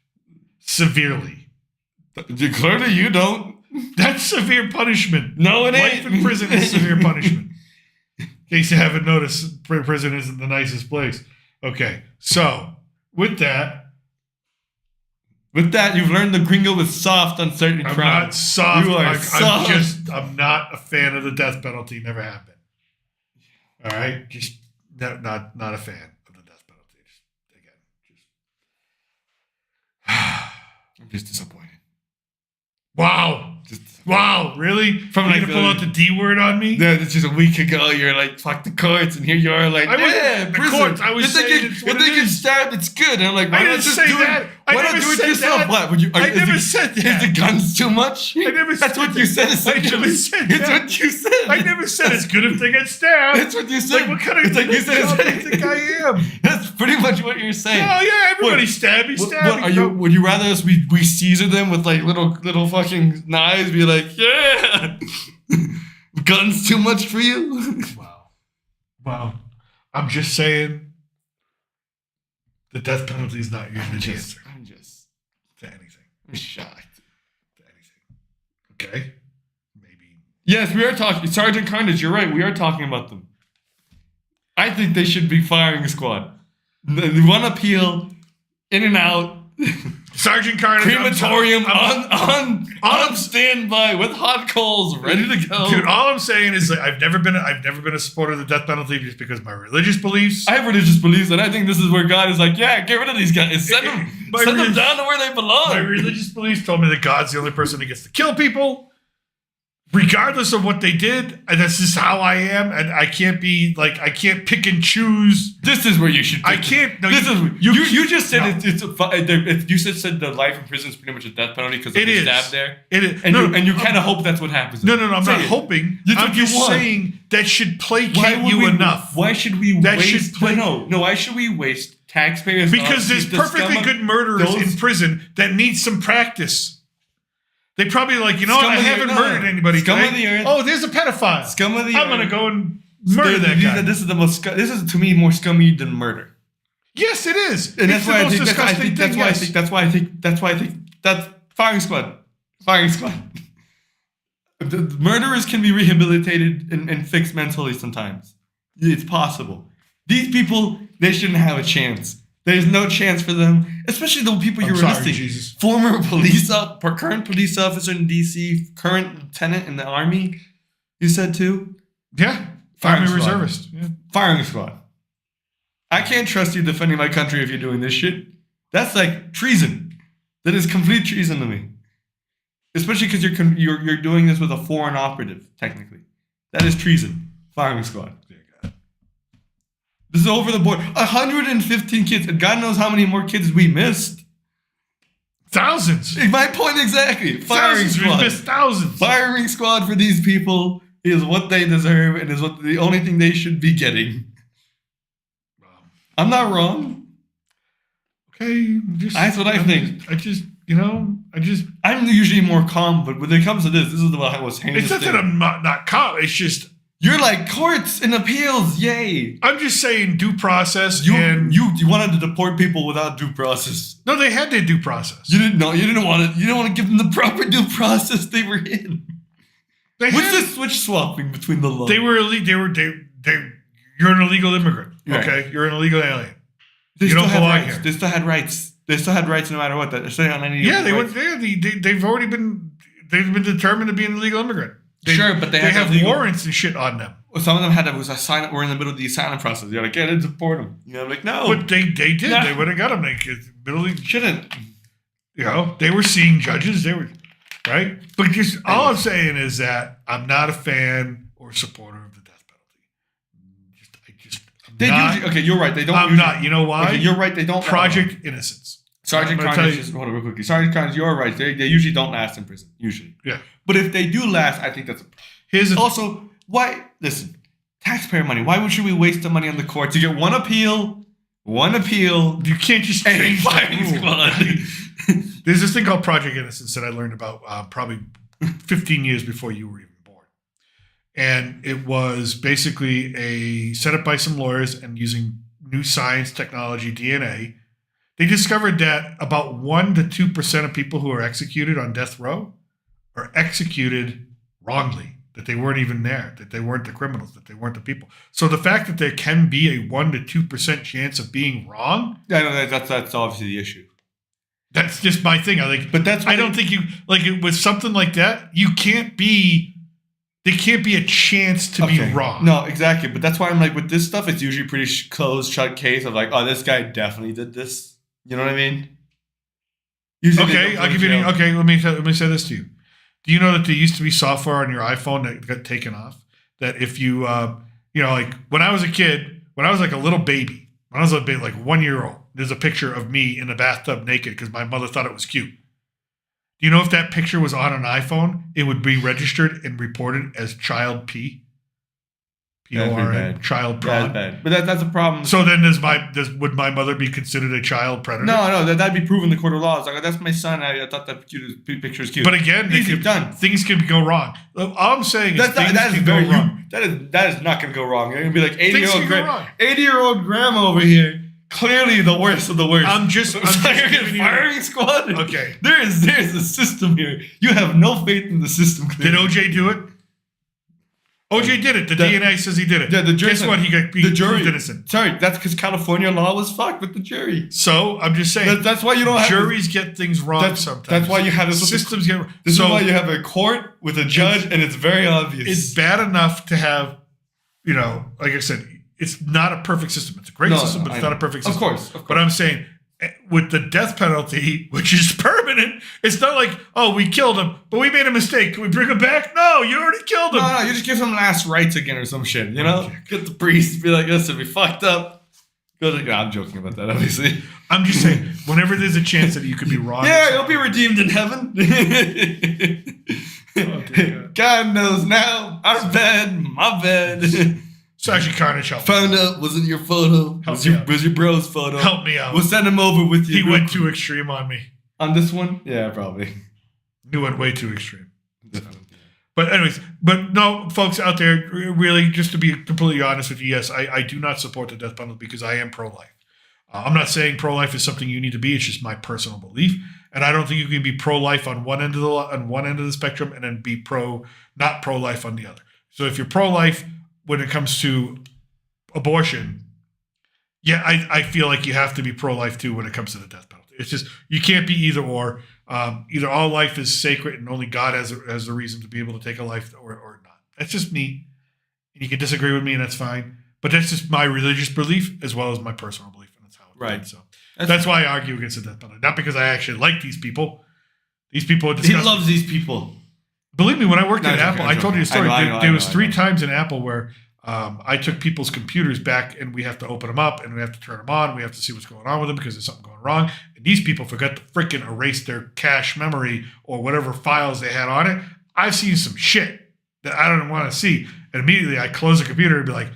severely. Clearly, you don't. That's severe punishment. No, it Life ain't. in prison is severe punishment. In case you haven't noticed, prison isn't the nicest place. Okay, so with that, With that, you've learned the gringo is soft on certain I'm crimes. not soft. You are soft. I'm not a fan of the death penalty. Never have been. All right, just not a fan of the death penalty. I'm just disappointed. Wow, wow, really? From You're like gonna pull out the D word on me? Yeah, it's just a week ago. You're like, fuck the courts, and here you are, like, I wasn't- yeah, the prison. courts, I was if they saying get, it's what if they it get is. stabbed, it's good. And I'm like, why I not didn't just say do that. it? I Why not never do it said yourself? that. What would you? I never said that. Is the guns too much? I never That's said what you said. I never said It's that. what you said. I never said it's good if they get stabbed. That's what you said. Like, what kind of It's like you said. job do you think I am? That's pretty much what you're saying. Oh yeah, everybody What- stab me, What, stab what me. are you? Would you rather us we Caesar them with like little fucking knives? Be like, yeah, guns too much for you? Wow. I'm just saying the death penalty is not usually the answer I'm just to anything. I'm shocked. To anything. Okay? Maybe. Yes, we are talking Sergeant Carnage. You're right. We are talking about them. I think they should be firing squad. One appeal, in and out. Sergeant Carnage. Crematorium on standby with hot coals ready to go. Dude, all I'm saying is that I've never been a supporter of the death penalty just because of my religious beliefs. I have religious beliefs, and I think this is where God is like, yeah, get rid of these guys. Send them down to where they belong. My religious beliefs told me that God's the only person that gets to kill people, regardless of what they did. And that's just how I am. And I can't be like, I can't pick and choose. This is where you should. I can't. No, This is you just said no. you said the life in prison is pretty much a death penalty because It they is. stabbed there. It is. And you kind of hope that's what happens. No, I'm Say not it. hoping. That's I'm what you just want. saying that should placate would you we- enough. Why should we That waste? should play- no. Why should we waste taxpayers? Because there's the perfectly scum of good murderers those- in prison that need some practice. They probably like, you know what? I haven't murdered anybody. Scum of the earth. Oh, there's a pedophile. Scum of the earth. I'm gonna go and murder that guy. This is to me more scummy than murder. Yes, it is. And that's why I think. That's why I think that's firing squad. Firing squad. The murderers can be rehabilitated and fixed mentally sometimes. It's possible. These people, they shouldn't have a chance. There's no chance for them, especially the people you're listing. Jesus. Former current police officer in DC, current lieutenant in the army. You said too. Yeah, Army reservist. Yeah. Firing squad. I can't trust you defending my country if you're doing this shit. That's like treason. That is complete treason to me. Especially because you're doing this with a foreign operative. Technically, that is treason. Firing squad. This is over the board. 115 kids, and God knows how many more kids we missed. Thousands. My point exactly. Firing squad. We missed thousands. Firing squad for these people is what they deserve, and is what the only thing they should be getting. I'm not wrong. Okay, that's what I think. I'm usually more calm, but when it comes to this is what I was heinous. It's not that I'm not calm. It's just. You're like courts and appeals, yay! I'm just saying due process. You wanted to deport people without due process. No, they had their due process. You didn't want to give them the proper due process they were in. What's the switch swapping between the law? You're an illegal immigrant. Right. Okay, you're an illegal alien. You don't belong here. They still had rights. They still had rights no matter what. They're still on any. Yeah, they've already been determined to be an illegal immigrant. But they have warrants and shit on them. Well, some of them had to we're in the middle of the asylum process. You're like, yeah, let's deport them. Like, no. But they did. Nah. They would have got them. They shouldn't. They were seeing judges. They were right. But just all I'm saying is that I'm not a fan or supporter of the death penalty. Okay, you're right. They don't. I'm not. You know why? Okay, you're right. They don't. Project Innocence. Sergeant Carnage, hold on real quickly. Sergeant Carnage, you're right. They usually don't last in prison. Usually. Yeah. But if they do last, I think that's also why. Listen, taxpayer money. Why should we waste the money on the court to get one appeal? You can't just change firing squad. There's this thing called Project Innocence that I learned about probably 15 years before you were even born, and it was basically set up by some lawyers and using new science, technology, DNA. They discovered that about 1% to 2% of people who are executed on death row are executed wrongly, that they weren't even there, that they weren't the criminals, that they weren't the people. So the fact that there can be a 1% to 2% chance of being wrong. Yeah, no, that's obviously the issue. That's just my thing. I don't think you, with something like that, there can't be a chance to be wrong. No, exactly. But that's why I'm like, with this stuff, it's usually pretty closed, shut case of like, oh, this guy definitely did this. You know what I mean? Okay, I'll give you. Okay, let me say this to you. Do you know that there used to be software on your iPhone that got taken off? That if you, like when I was a kid, when I was like a little baby, when I was like 1 year old, there's a picture of me in the bathtub naked because my mother thought it was cute. Do you know if that picture was on an iPhone, it would be registered and reported as child P? P-O-R-N, child prod. That's bad. But that's a problem. So then would my mother be considered a child predator? No, that'd be proven in the court of law. It's like, that's my son. I thought that picture was cute. But again, things can go wrong. All I'm saying is things can go wrong. That is not going to go wrong. You're going to be like 80-year-old grandma over here. Clearly the worst of the worst. I'm just firing squad. Okay. There's a system here. You have no faith in the system. Clearly. Did OJ do it? OJ did it. The DNA says he did it. Yeah, the jury. Guess what? He got proved innocent. Sorry, that's because California law was fucked with the jury. So I'm just saying. That's why you don't have juries get things wrong sometimes. That's why you have systems get. This is why you have a court with a judge, and it's very obvious. It's bad enough to have, like I said, it's not a perfect system. It's a great system, but it's not a perfect system. Of course. But I'm saying, with the death penalty, which is permanent, it's not like, oh, we killed him, but we made a mistake. Can we bring him back? No, you already killed him. No, you just give him last rites again or some shit, Get the priest, be like, listen, we fucked up. I'm joking about that, obviously. I'm just saying, whenever there's a chance that you could be wrong. Yeah, you'll be redeemed in heaven. God knows now. Our bad, my bad. Sergeant Carnage, help found out wasn't your photo. Was your bro's photo. Help me out. We'll send him over with you. He went too extreme on me. On this one? Yeah, probably. You went way too extreme. But anyways, but no, folks out there, really, just to be completely honest with you, yes, I do not support the death penalty because I am pro-life. I'm not saying pro-life is something you need to be. It's just my personal belief, and I don't think you can be pro-life on one end of the spectrum and then be not pro-life on the other. So if you're pro-life when it comes to abortion, yeah, I feel like you have to be pro-life too when it comes to the death penalty. It's just you can't be either or. Either all life is sacred and only God has a reason to be able to take a life or not. That's just me. You can disagree with me and that's fine. But that's just my religious belief as well as my personal belief. And that's how it's right. So that's why I argue against the death penalty. Not because I actually like these people. These people are disgusting. He loves these people. Believe me, when I worked at Apple, I told you a story. There was 3 times in Apple where I took people's computers back and we have to open them up and we have to turn them on. We have to see what's going on with them because there's something going wrong. And these people forgot to freaking erase their cache memory or whatever files they had on it. I've seen some shit that I don't want to see. And immediately I close the computer and be like,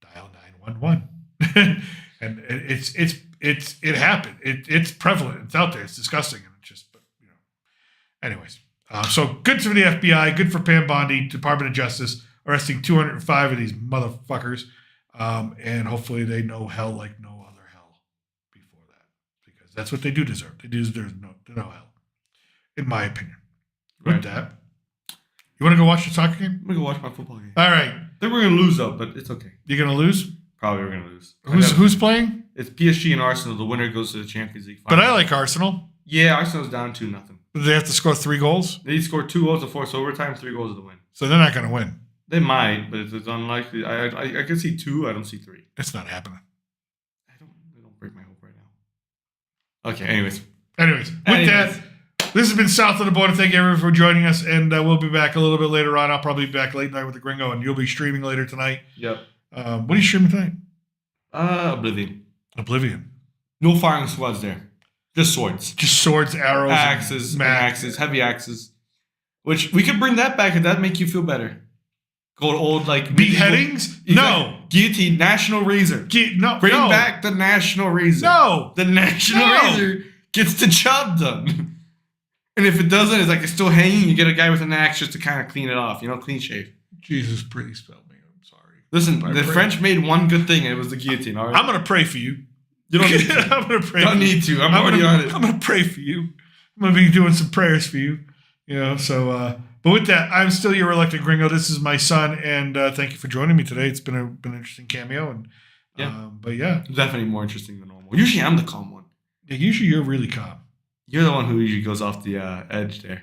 dial 911. And it happened. It's prevalent. It's out there. It's disgusting. And it's just, but you know, anyways. So good for the FBI. Good for Pam Bondi, Department of Justice. Arresting 205 of these motherfuckers. And hopefully they know hell like no other hell before that. Because that's what they do deserve. They deserve no hell. In my opinion. Right. With that. You want to go watch the soccer game? I'm going to go watch my football game. All right. Then we're going to lose though, but it's okay. You're going to lose? Probably we're going to lose. Who's playing? It's PSG and Arsenal. The winner goes to the Champions League final. But I like Arsenal. Yeah, Arsenal's down 2-0. Do they have to score 3 goals? They scored 2 goals to force overtime, 3 goals to win. So they're not going to win. They might, but it's unlikely. I can see 2. I don't see 3. It's not happening. I don't break my hope right now. Okay. Anyways, with that, this has been South of the Border. Thank you everyone for joining us, and we'll be back a little bit later on. I'll probably be back late night with the Gringo, and you'll be streaming later tonight. Yep. What are you streaming tonight? Oblivion. No firing squads there. Just swords. Just swords, arrows, axes, heavy axes. Which we could bring that back, and that make you feel better. Go old like beheadings? No. Guillotine, National Razor. Bring back the National Razor. No. The National Razor gets the job done. And if it doesn't, it's like it's still hanging. You get a guy with an axe just to kind of clean it off. Clean shave. Jesus, please spell me. I'm sorry. Listen, the French made one good thing, and it was the guillotine. All right. I'm gonna pray for you. You don't need to. I'm gonna pray. Don't need to. I'm already on it. I'm gonna pray for you. I'm gonna be doing some prayers for you. So. But with that, I'm still your reluctant Gringo. This is my son, and thank you for joining me today. It's been an interesting cameo, and but yeah, definitely more interesting than normal. Usually, I'm the calm one. Yeah, usually you're really calm. You're the one who usually goes off the edge there.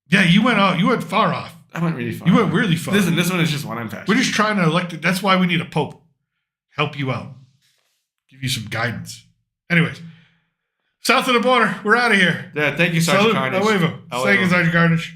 Yeah, you went far off. I went really far. You went really far. Listen, this one is just one I'm passionate. We're just trying to elect it. That's why we need a pope. Help you out, give you some guidance. Anyways, South of the Border, we're out of here. Yeah, thank you, Sergeant Carnage. Thank you, Sergeant Carnage.